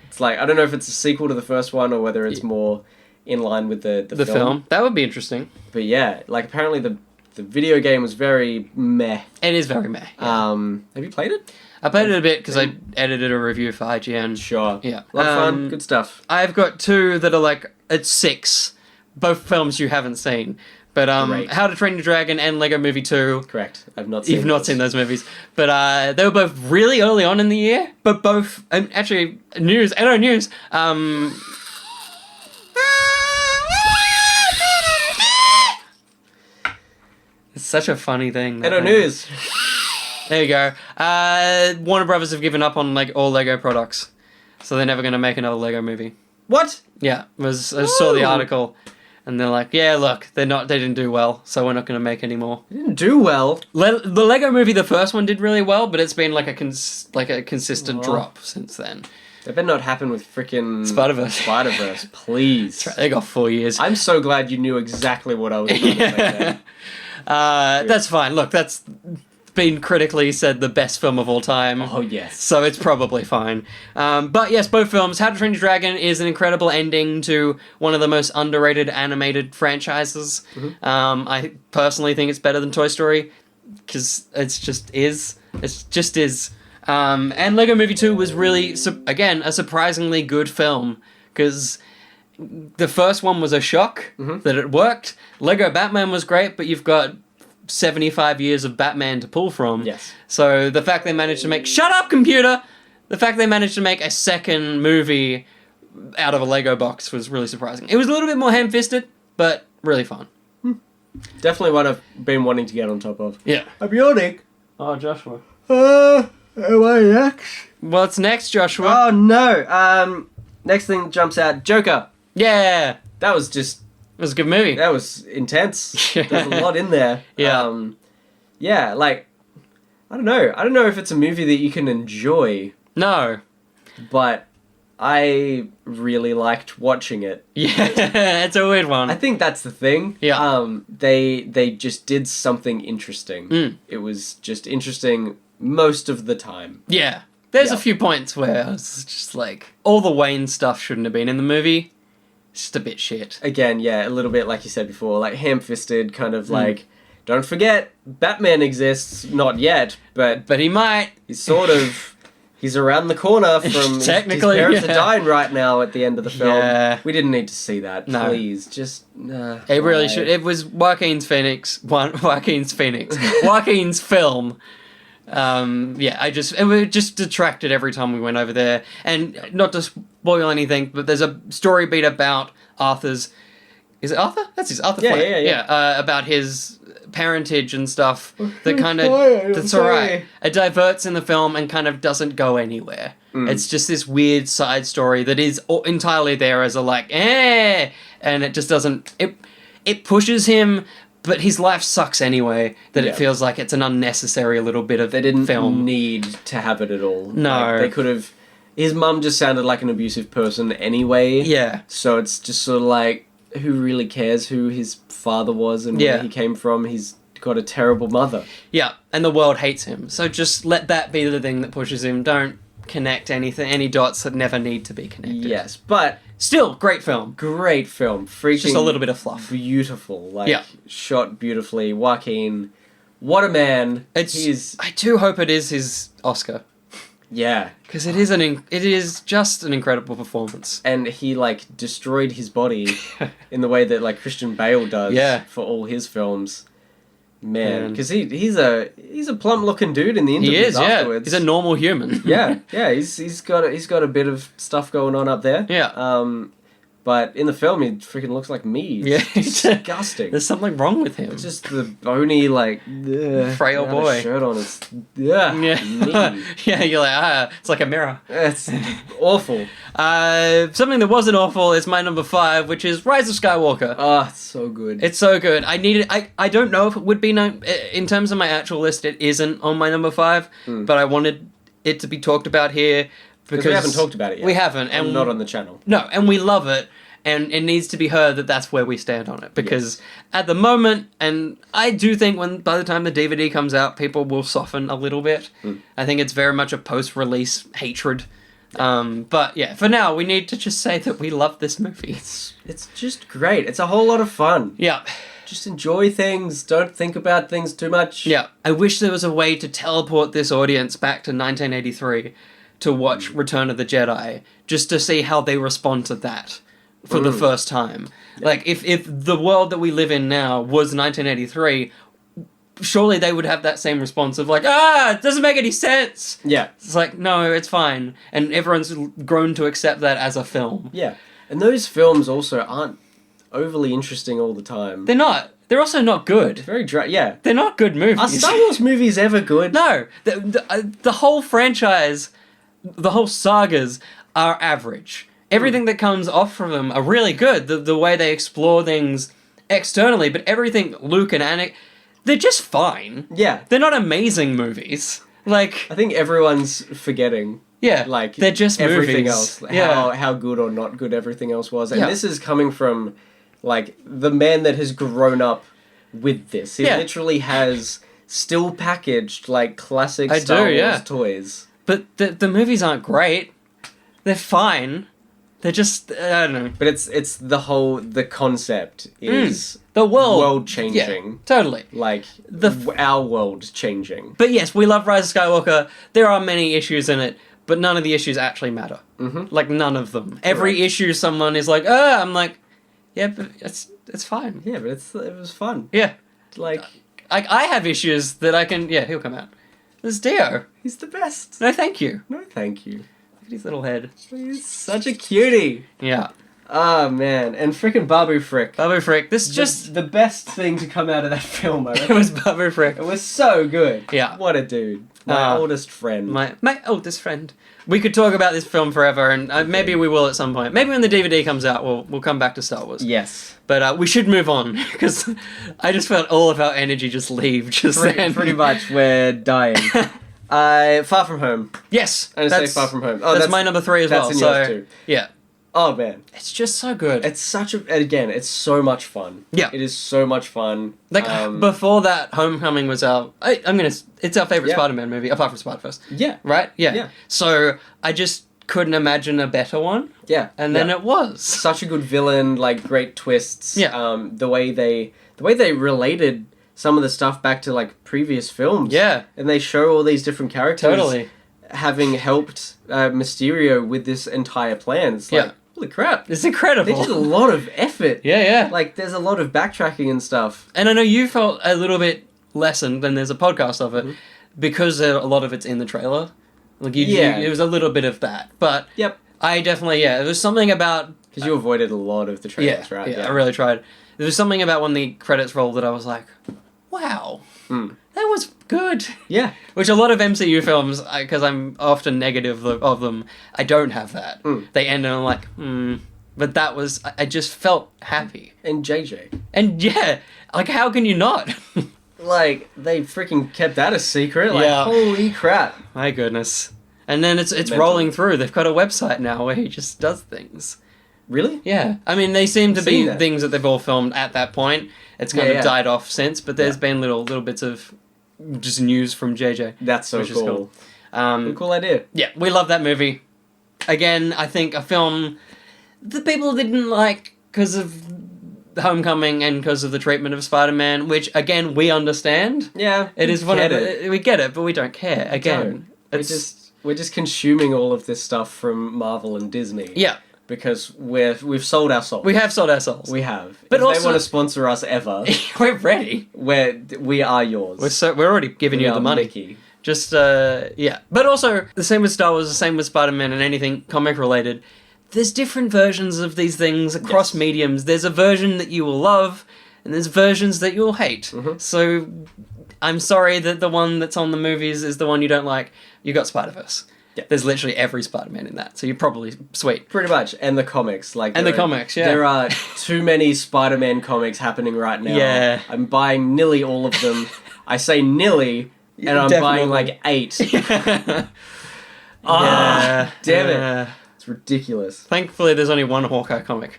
It's like, I don't know if it's a sequel to the first one or whether it's more in line with the film. That would be interesting. But yeah, like apparently the video game was very meh. It is very meh. Yeah. Have you played it? I played it a bit because I edited a review for IGN. Sure. Yeah. A lot of fun. Good stuff. I've got two that are like, it's 6. Both films you haven't seen. But Great. How to Train Your Dragon and Lego Movie 2. Correct. I've not seen You've not seen those movies. But they were both really early on in the year. But both, actually, news. It's such a funny thing. Edo News. There you go. Warner Brothers have given up on like all Lego products. So they're never going to make another Lego movie. What? Yeah. I saw the article. And they're like, yeah, look, they didn't do well, so we're not going to make any more. They didn't do well. The Lego movie, the first one, did really well, but it's been like a consistent drop since then. That better not happen with freaking Spider-Verse, please. They got 4 years. I'm so glad you knew exactly what I was going to say then. That's fine. Look, that's been critically said the best film of all time. Oh, yes. So it's probably fine. But yes, both films. How to Train Your Dragon is an incredible ending to one of the most underrated animated franchises. Mm-hmm. I personally think it's better than Toy Story because it just is. And Lego Movie 2 was really, again, a surprisingly good film because the first one was a shock that it worked. Lego Batman was great, but you've got 75 years of Batman to pull from. Yes. So the fact they managed to make... Shut up, computer! The fact they managed to make a second movie out of a Lego box was really surprising. It was a little bit more ham-fisted, but really fun. Definitely one I've been wanting to get on top of. Yeah. I'm yawning. Oh, Joshua. Am I next? What's next, Joshua? Oh, no. Next thing jumps out. Joker. Yeah! That was just... It was a good movie. That was intense. There's a lot in there. Yeah. Yeah, like... I don't know. I don't know if it's a movie that you can enjoy. No. But I really liked watching it. Yeah, it's a weird one. I think that's the thing. Yeah. They just did something interesting. It was just interesting most of the time. Yeah. There's a few points where I was just like, all the Wayne stuff shouldn't have been in the movie. It's just a bit shit. Again, yeah, a little bit like you said before, like ham-fisted, kind of like, don't forget, Batman exists, not yet, but he might. He's sort of, he's around the corner from Technically, his parents are dying right now at the end of the film. Yeah. We didn't need to see that, No. Please, just, nah. It really should. It was Joaquin's film. It just detracted every time we went over there. And not to spoil anything, but there's a story beat about Arthur's... Is it Arthur? That's his Arthur Fleck. Yeah. About his parentage and stuff that kind sorry, of... That's alright. It diverts in the film and kind of doesn't go anywhere. It's just this weird side story that is entirely there as a and it just doesn't... It pushes him... But his life sucks anyway, that it feels like it's an unnecessary little bit of They didn't film. need to have it at all. No. Like, they could have... His mum just sounded like an abusive person anyway. Yeah. So it's just sort of like, who really cares who his father was and where he came from? He's got a terrible mother. Yeah, and the world hates him. So just let that be the thing that pushes him. Don't connect any dots that never need to be connected. Yes, but... Still, great film. Great film. Freaking Just a little bit of fluff. Beautiful. Like, shot beautifully. Joaquin, what a man. I do hope it is his Oscar. Yeah. Because it is just an incredible performance. And he, like, destroyed his body in the way that, like, Christian Bale does for all his films. Man, because he's a plump looking dude in the interviews afterwards. He's a normal human. He's got a bit of stuff going on up there. Yeah. But in the film, he freaking looks like me. Yeah, It's disgusting. There's something wrong with him. It's just the bony, like, frail boy. Shirt on. It's me. Yeah, you're like, it's like a mirror. It's awful. Something that wasn't awful is my number 5, which is Rise of Skywalker. Oh, it's so good. It's so good. I don't know if it would be in terms of my actual list. It isn't on my number 5, but I wanted it to be talked about here because we haven't talked about it yet. We haven't, and not on the channel. No, and we love it. And it needs to be heard that that's where we stand on it. Because at the moment, and I do think by the time the DVD comes out, people will soften a little bit. I think it's very much a post-release hatred. But yeah, for now, we need to just say that we love this movie. It's just great. It's a whole lot of fun. Yeah. Just enjoy things. Don't think about things too much. Yeah. I wish there was a way to teleport this audience back to 1983 to watch Return of the Jedi, just to see how they respond to that for the first time. Yeah. Like, if the world that we live in now was 1983, surely they would have that same response of like, it doesn't make any sense. Yeah. It's like, no, it's fine. And everyone's grown to accept that as a film. Yeah. And those films also aren't overly interesting all the time. They're not. They're also not good. Very dry. Yeah. They're not good movies. Are Star Wars movies ever good? No. The whole franchise, the whole sagas are average. Everything that comes off from them are really good. The way they explore things externally, but everything Luke and Anakin, they're just fine. Yeah. They're not amazing movies. Like, I think everyone's forgetting. Yeah. Like, they're just everything movies. else. How good or not good everything else was. And this is coming from, like, the man that has grown up with this. He literally has still packaged, like, classic Star Wars toys. But the movies aren't great. They're fine. They're just, I don't know. But it's the concept is the world changing. Yeah, totally. Like, our world changing. But yes, we love Rise of Skywalker. There are many issues in it, but none of the issues actually matter. Mm-hmm. Like, none of them. Correct. Every issue someone is like, I'm like, yeah, but it's fine. Yeah, but it was fun. Yeah. Like I have issues that I can, he'll come out. There's Dio. He's the best. No, thank you. No, thank you. Look at his little head. He's such a cutie. Yeah. Oh, man. And frickin' Babu Frick. Babu Frick. This is just the best thing to come out of that film, I reckon. It was Babu Frick. It was so good. Yeah. What a dude. My oldest friend. My oldest friend. We could talk about this film forever, and maybe we will at some point. Maybe when the DVD comes out, we'll come back to Star Wars. Yes. But we should move on, because I just felt all of our energy just leave just then. Pretty much, we're dying. Far From Home. Yes. I'm going to say Far From Home. Oh, that's my number 3 as well. That's in yours too. Yeah. Oh, man. It's just so good. It's it's so much fun. Yeah. It is so much fun. Like, before that, Homecoming was it's our favourite Spider-Man movie, apart from Spider-Verse. Yeah. Right? Yeah. So, I just couldn't imagine a better one. Yeah. And then it was. Such a good villain, like, great twists. Yeah. The way they related some of the stuff back to, like, previous films. Yeah. And they show all these different characters. Totally. Having helped Mysterio with this entire plan. It's like, holy crap. It's incredible. They did a lot of effort. Yeah. Like, there's a lot of backtracking and stuff. And I know you felt a little bit lessened, and there's a podcast of it, because a lot of it's in the trailer. Like, it was a little bit of that. But I definitely, there was something about... Because you avoided a lot of the trailers, right? Yeah, I really tried. There was something about when the credits rolled that I was like, wow, that was good. Yeah. Which a lot of MCU films, because I'm often negative of them, I don't have that. They end and I'm like, But that was, I just felt happy. And JJ. And like, how can you not? Like, they freaking kept that a secret. Like, holy crap. My goodness. And then it's rolling through. They've got a website now where he just does things. Really? Yeah. I mean, they seem to be things that they've all filmed at that point. It's kind of died off since, but there's been little bits of just news from JJ. That's so cool. Cool idea. Yeah, we love that movie. Again, I think a film that people didn't like because of Homecoming and because of the treatment of Spider-Man, which, again, we understand. Yeah, it is we get it, but we don't care. Again, we're just consuming all of this stuff from Marvel and Disney. Yeah. Because we've sold our souls. We have sold our souls. We have. But if also, they want to sponsor us ever, we're ready. We are yours. We're already giving you the money. Mickey. Just But also the same with Star Wars, the same with Spider-Man and anything comic related. There's different versions of these things across mediums. There's a version that you will love, and there's versions that you'll hate. Mm-hmm. So I'm sorry that the one that's on the movies is the one you don't like. You got Spider-Verse. Yeah. There's literally every Spider-Man in that, so you're probably sweet. Pretty much, and the comics. Comics, yeah. There are too many Spider-Man comics happening right now. Yeah. I'm buying nearly all of them. I say nearly, and I'm buying like 8. Yeah. Damn it. It's ridiculous. Thankfully, there's only one Hawkeye comic,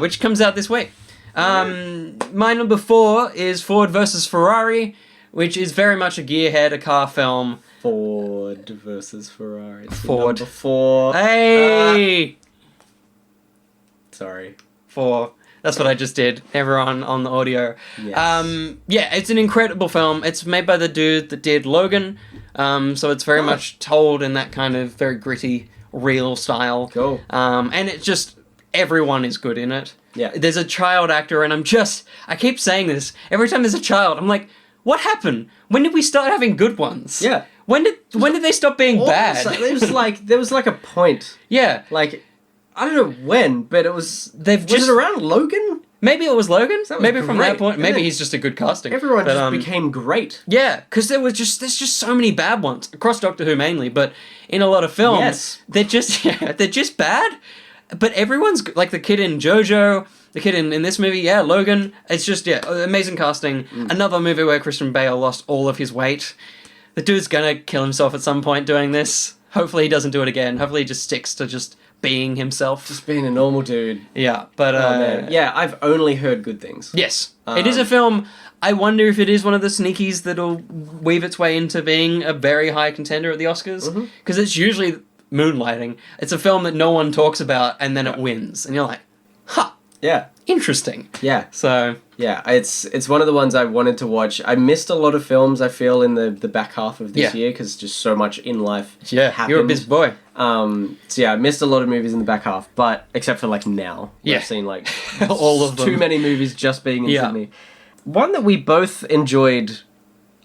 which comes out this week. My number 4 is Ford versus Ferrari, which is very much a gearhead, a car film. Ford versus Ferrari. It's Ford. Number 4. Hey! Sorry. 4. That's what I just did. Everyone on the audio. Yes. Yeah, it's an incredible film. It's made by the dude that did Logan. So it's very much told in that kind of very gritty, real style. Cool. And it just, everyone is good in it. Yeah. There's a child actor, and I keep saying this, every time there's a child, I'm like, what happened? When did we start having good ones? Yeah. When did they stop being bad? There was like a point. Yeah. Like, I don't know when, but it was... Was it around Logan? Maybe it was Logan. That was maybe from that great. point. Maybe Yeah. he's just a good casting. Everyone But, just became great. Yeah, because there's just so many bad ones across Doctor Who mainly, but in a lot of films, Yes. they're just bad. But everyone's like the kid in JoJo, the kid in this movie, Logan. It's just amazing casting. Another movie where Christian Bale lost all of his weight. The dude's gonna kill himself at some point doing this. Hopefully he doesn't do it again. Hopefully he just sticks to just being himself. Just being a normal dude. Yeah, but Man. Yeah, I've only heard good things. yes, it is a film. I wonder if it is one of the sneakies that'll weave its way into being a very high contender at the Oscars, because it's usually moonlighting. It's a film that no one talks about, and then it wins, and you're like, huh, Yeah. interesting. Yeah. So Yeah, it's one of the ones I wanted to watch. I missed a lot of films, I feel, in the back half of this year, because just so much in life happened. you're a busy boy. So yeah, I missed a lot of movies in the back half, but except for like now. Yeah. I've seen like All of them. too many movies just being in Yeah. Sydney. One that we both enjoyed,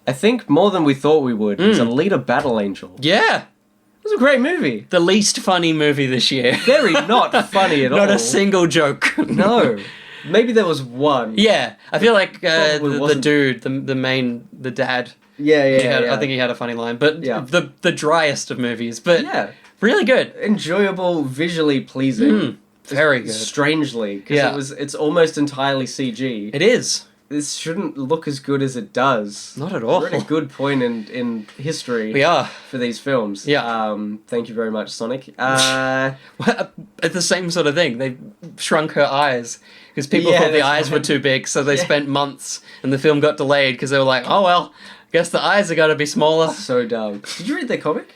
I think, more than we thought we would, was Alita Battle Angel. Yeah, It was a great movie. the least funny movie this year. Very not funny at all. Not a single joke. No. Maybe there was one. Yeah, I feel like Probably the wasn't. dude, the dad. Yeah, He had, I think he had a funny line, but Yeah. the driest of movies, but Yeah. really good. Enjoyable, visually pleasing. Very good. Strangely, because Yeah. it's almost entirely CG. It is. This shouldn't look as good as it does. Not at all. We're at a good point in history We are. for these films. Yeah. Thank you very much, Sonic. It's the same sort of thing. They shrunk her eyes because people Yeah, thought the that's eyes were right. too big, so they Yeah. spent months and the film got delayed because they were like, oh well, guess the eyes are gonna be smaller. So dumb. Did you read the comic?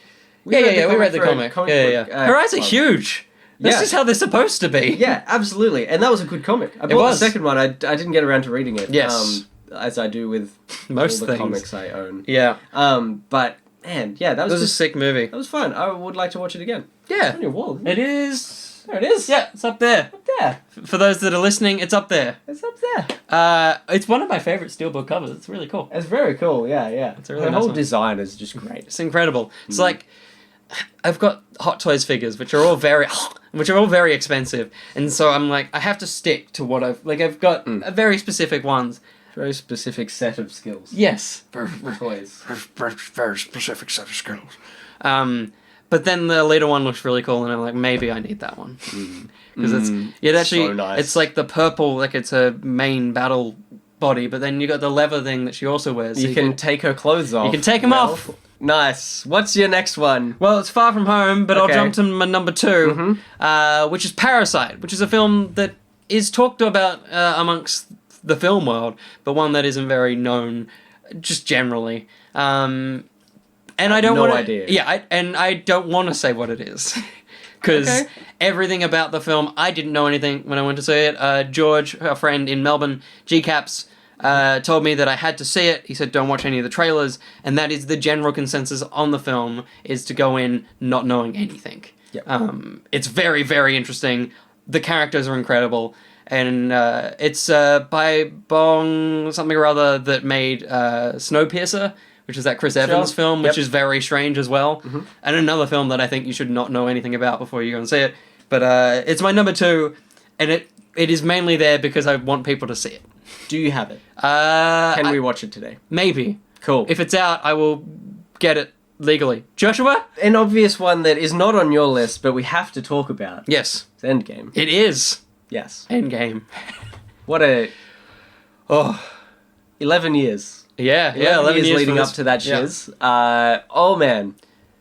We read the for a comic. comic Yeah. book, Her eyes are club. huge. That's Yeah. just how they're supposed to be. Yeah, absolutely. And that was a good comic. I bought was. the second one. I didn't get around to reading it. Yes. As I do with Most all the things. comics I own. Yeah. But man, yeah, that It was was a just sick movie. that was fun. I would like to watch it again. It's Yeah. on your wall. Isn't It is. There it is. Yeah, it's up there. Up there. For those that are listening, it's up there. It's up there. It's one of my favorite steelbook covers. It's really cool. It's very cool. Yeah, yeah. It's a really the nice whole one. design is just great. It's incredible. It's like I've got Hot Toys figures, which are all very expensive, and so I'm like, I have to stick to what I've got a very specific ones. Very specific set of skills. Yes, Toys. very specific set of skills. But then the later one looks really cool, and I'm like, maybe I need that one because it actually So nice. it's like the purple, like it's a main battle body, but then you got the leather thing that she also wears. so You can take her clothes off. you can take them Mel. off. Nice. What's your next one? Well, it's Far From Home, but I'll Okay. jump to my number 2, which is Parasite, which is a film that is talked about amongst the film world, but one that isn't very known, just generally. And I don't no want idea. Yeah, I don't want to say what it is, because Okay. everything about the film, I didn't know anything when I went to see it. George, our friend in Melbourne, GCaps, told me that I had to see it. He said, don't watch any of the trailers, and that is the general consensus on the film, is to go in not knowing anything. Yep. It's very, very interesting. The characters are incredible, and it's by Bong something or other that made Snowpiercer, which is that Chris Evans film, which Yep. is very strange as well, and another film that I think you should not know anything about before you go and see it. But it's my number 2, and it is mainly there because I want people to see it. Do you have it? Can we watch it today? Maybe. Cool. If it's out, I will get it legally. Joshua? An obvious one that is not on your list, but we have to talk about. Yes. It's Endgame. It is. Yes. Endgame. What a Oh. 11 years. Yeah, 11 years for leading this. up to that Yeah. shiz. Oh man,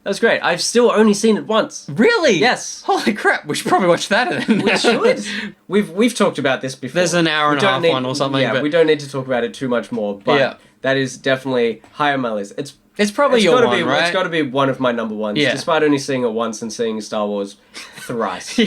That was great. I've still only seen it once. Really? Yes. Holy crap! We should probably watch that then. We should. We've talked about this before. There's an hour and a half one or something. Yeah, but we don't need to talk about it too much more. But that is definitely high on my list. It's probably your one, right? It's got to be one of my number ones, despite only seeing it once and seeing Star Wars thrice.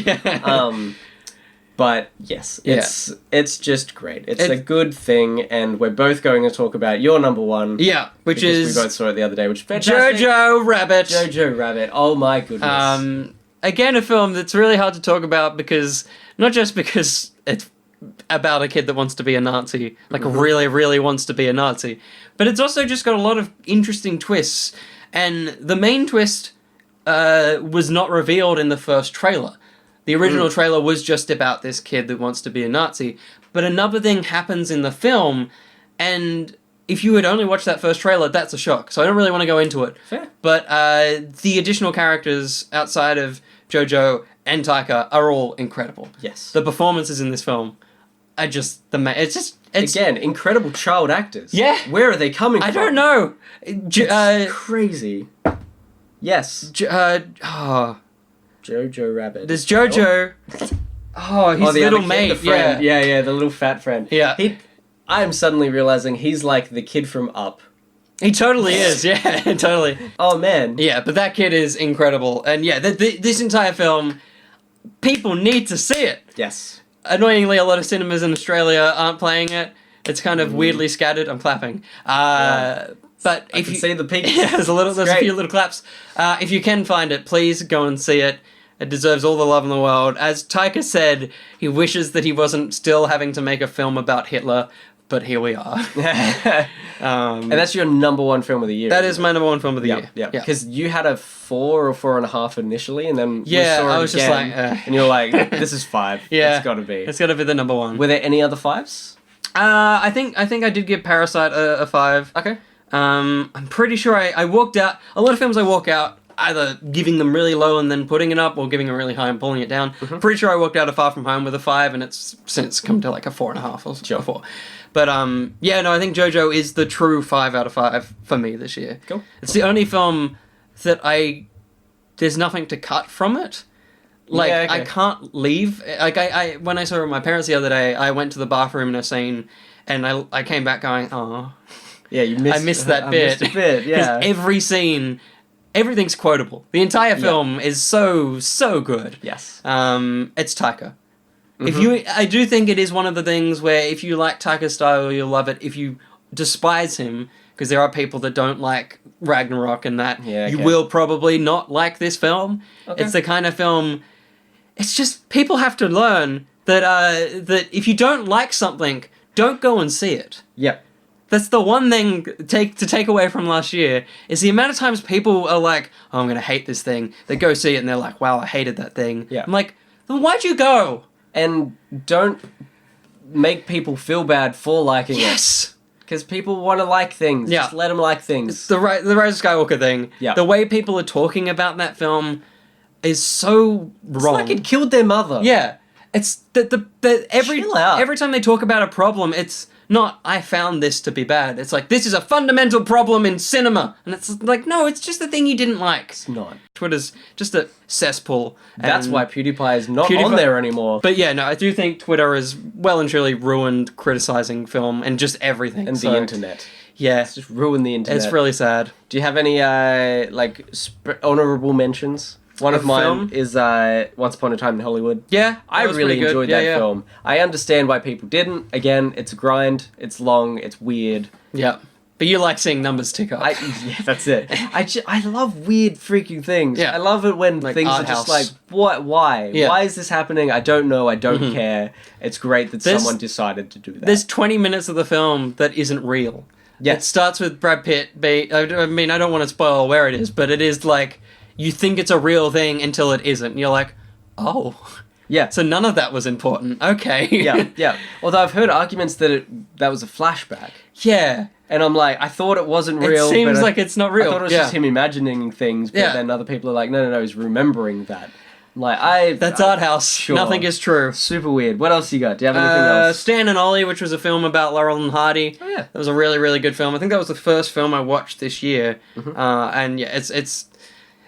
But yes, it's just great. It's a good thing, and we're both going to talk about your number one. Yeah, which is... we both saw it the other day, which is fantastic. Jojo Rabbit. Jojo Rabbit. Oh my goodness. Again, a film that's really hard to talk about because... Not just because it's about a kid that wants to be a Nazi, like really, really wants to be a Nazi, but it's also just got a lot of interesting twists, and the main twist was not revealed in the first trailer. The original trailer was just about this kid that wants to be a Nazi, but another thing happens in the film, and if you had only watched that first trailer, that's a shock, so I don't really want to go into it. Fair. But the additional characters outside of Jojo and Taika are all incredible. Yes. The performances in this film are just it's again incredible child actors. Yeah. Where are they coming from? I don't know. It's crazy. Yes. Jojo Rabbit. There's Jojo. Oh, his little mate. The friend. Yeah, the little fat friend. Yeah. I am suddenly realizing he's like the kid from Up. He totally is. Yeah, totally. Oh man. Yeah, but that kid is incredible, and yeah, this entire film, people need to see it. Yes. Annoyingly, a lot of cinemas in Australia aren't playing it. It's kind of weirdly scattered. I'm clapping. But if you see the peaks, there's a few little claps. If you can find it, please go and see it. It deserves all the love in the world. As Taika said, he wishes that he wasn't still having to make a film about Hitler, but here we are. And that's your number one film of the year. That is my number one film of the year. Yeah, because you had a 4 or 4.5 initially, and then we saw it I was again, just like, and you're like, this is 5. Yeah, it's got to be. It's got to be the number one. Were there any other 5s? I think I did give Parasite a 5. Okay. I'm pretty sure I walked out. A lot of films I walk out either giving them really low and then putting it up, or giving them really high and pulling it down. Pretty sure I walked out of Far From Home with a 5, and it's since come to like a 4.5 or a 4. But I think Jojo is the true 5 out of 5 for me this year. Cool. It's the only film that there's nothing to cut from it. Like, I can't leave. Like, I when I saw it with my parents the other day, I went to the bathroom in a scene, and I came back going, oh. Yeah, I missed that bit. Missed a bit, yeah. Because every scene, everything's quotable. The entire film is so good. Yes. It's Taika. I do think it is one of the things where if you like Taika's style, you'll love it. If you despise him, because there are people that don't like Ragnarok and that, you will probably not like this film. Okay. It's the kind of film... It's just, people have to learn that if you don't like something, don't go and see it. Yep. That's the one thing to take away from last year, is the amount of times people are like, oh, I'm going to hate this thing. They go see it and they're like, wow, I hated that thing. Yeah. I'm like, then why'd you go? And don't make people feel bad for liking it. Yes! Because people want to like things. Yeah. Just let them like things. It's the Rise of Skywalker thing. Yeah. The way people are talking about that film is so wrong. It's like it killed their mother. Yeah. It's Chill out. every time they talk about a problem, it's not, I found this to be bad. It's like, this is a fundamental problem in cinema. And it's like, no, it's just the thing you didn't like. It's not. Twitter's just a cesspool. That's why PewDiePie is not on there anymore. But yeah, no, I do think Twitter has well and truly ruined criticizing film and just everything. And the internet. Yeah. It's just ruined the internet. It's really sad. Do you have any, honorable mentions? One of mine is Once Upon a Time in Hollywood. Yeah, I really enjoyed that film. I understand why people didn't. Again, it's a grind. It's long. It's weird. Yeah. But you like seeing numbers tick up. Yeah, that's it. I love weird freaking things. Yeah. I love it when things are just like, what? Why? Yeah. Why is this happening? I don't know. I don't care. It's great that someone decided to do that. There's 20 minutes of the film that isn't real. Yeah. It starts with Brad Pitt. I mean, I don't want to spoil where it is, but it is like, you think it's a real thing until it isn't. And you're like, oh. Yeah. So none of that was important. Okay. Yeah. Although I've heard arguments that that was a flashback. Yeah. And I'm like, I thought it wasn't real. It seems like it's not real. I thought it was just him imagining things, but then other people are like, no, he's remembering that. I'm like, that's art house. Sure. Nothing is true. Super weird. What else you got? Do you have anything else? Stan and Ollie, which was a film about Laurel and Hardy. Oh yeah. That was a really, really good film. I think that was the first film I watched this year. And yeah, it's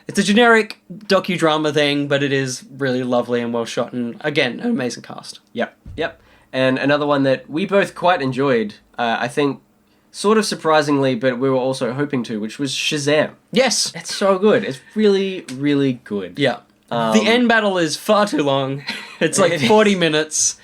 It's a generic docudrama thing, but it is really lovely and well shot, and again, an amazing cast. Yep. And another one that we both quite enjoyed, I think, sort of surprisingly, but we were also hoping to, which was Shazam. Yes! It's so good. It's really, really good. Yeah. The end battle is far too long. It's like 40 minutes,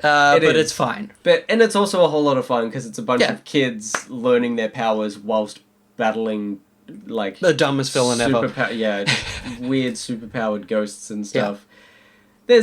but it's fine. And it's also a whole lot of fun, because it's a bunch of kids learning their powers whilst battling, like... The dumbest villain ever. Just weird superpowered ghosts and stuff. Yeah.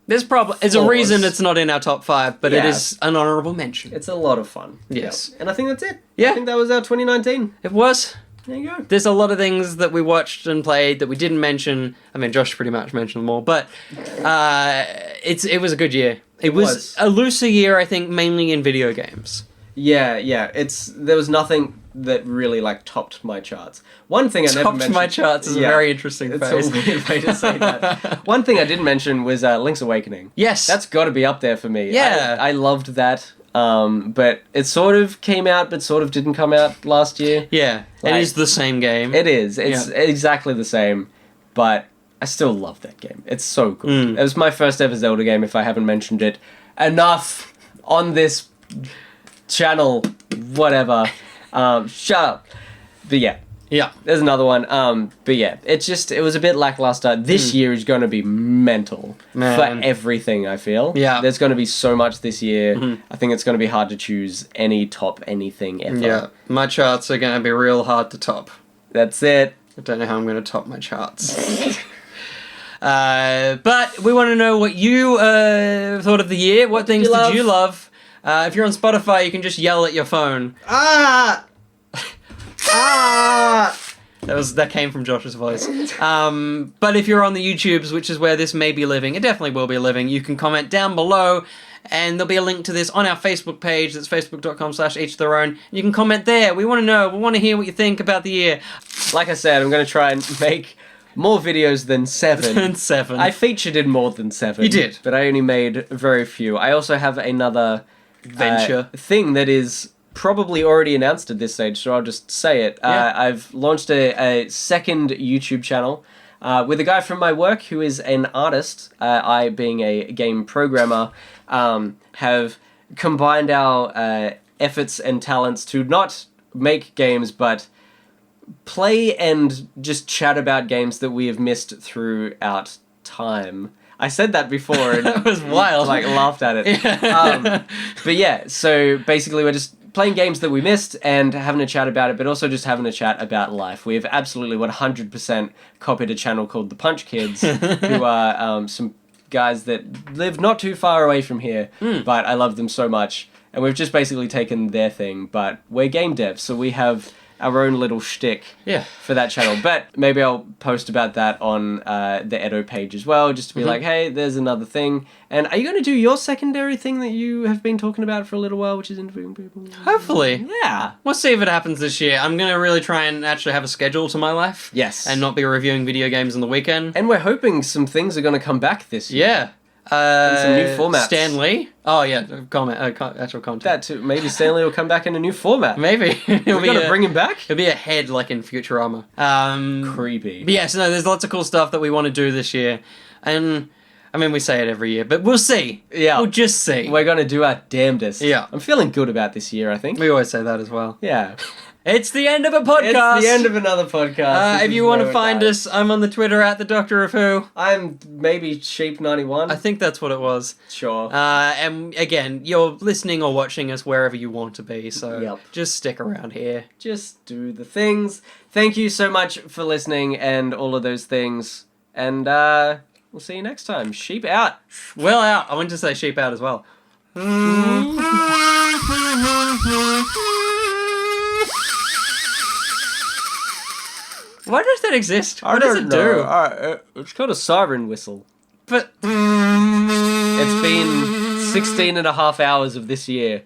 There's a reason it's not in our top 5, but it is an honourable mention. It's a lot of fun. Yes. And I think that's it. Yeah. I think that was our 2019. It was. There you go. There's a lot of things that we watched and played that we didn't mention. I mean, Josh pretty much mentioned them all, but it was a good year. It was a looser year, I think, mainly in video games. Yeah. There was nothing that really like topped my charts. One thing I never mentioned... Topped my charts is a very interesting phrase. It's a weird way to say that. One thing I didn't mention was Link's Awakening. Yes. That's got to be up there for me. Yeah. I loved that. But it sort of came out, but sort of didn't come out last year. Yeah. It is the same game. It is. It's exactly the same, but I still love that game. It's so good. It was my first ever Zelda game, if I haven't mentioned it enough on this channel, whatever. Shut up. But yeah, there's another one. But yeah, it was a bit lackluster. This year is going to be mental for everything, I feel. Yeah. There's going to be so much this year. I think it's going to be hard to choose any top anything ever. Yeah, my charts are going to be real hard to top. That's it. I don't know how I'm going to top my charts. But we want to know what you thought of the year. What things did you love? If you're on Spotify, you can just yell at your phone. That came from Josh's voice. But if you're on the YouTubes, which is where this may be living, it definitely will be living, you can comment down below, and there'll be a link to this on our Facebook page. That's facebook.com/eachtheir own. You can comment there. We want to know. We want to hear what you think about the year. Like I said, I'm going to try and make more videos than 7. I featured in more than 7. You did. But I only made very few. I also have another venture thing that is probably already announced at this stage, so I'll just say it. I've launched a second YouTube channel with a guy from my work who is an artist. I, being a game programmer, have combined our efforts and talents to not make games, but play and just chat about games that we have missed throughout time. I said that before and that was wild. Like laughed at it. But yeah, so basically we're just playing games that we missed and having a chat about it, but also just having a chat about life. We have absolutely 100% copied a channel called The Punch Kids, who are some guys that live not too far away from here, but I love them so much. And we've just basically taken their thing, but we're game devs, so we have our own little shtick for that channel. But maybe I'll post about that on the Edo page as well, just to be like, hey, there's another thing. And are you going to do your secondary thing that you have been talking about for a little while, which is interviewing people? Hopefully. Yeah. We'll see if it happens this year. I'm going to really try and actually have a schedule to my life. Yes. And not be reviewing video games on the weekend. And we're hoping some things are going to come back this year. Yeah. Some new formats. Stan Lee? Oh, yeah, actual content. That too. Maybe Stan Lee will come back in a new format. Maybe. We're going to bring him back? He'll be a head like in Futurama. Creepy. But yes, no, there's lots of cool stuff that we want to do this year. And, I mean, we say it every year, but we'll see. Yeah. We'll just see. We're going to do our damnedest. Yeah. I'm feeling good about this year, I think. We always say that as well. Yeah. It's the end of a podcast. It's the end of another podcast. If you want to find us, I'm on the Twitter at the Doctor of Who. I'm maybe Sheep91. I think that's what it was. Sure. And again, you're listening or watching us wherever you want to be, so just stick around here. Just do the things. Thank you so much for listening and all of those things. And we'll see you next time. Sheep out. Well out. I wanted to say sheep out as well. Why does that exist? What does it do? It's called a siren whistle. But it's been 16 and a half hours of this year.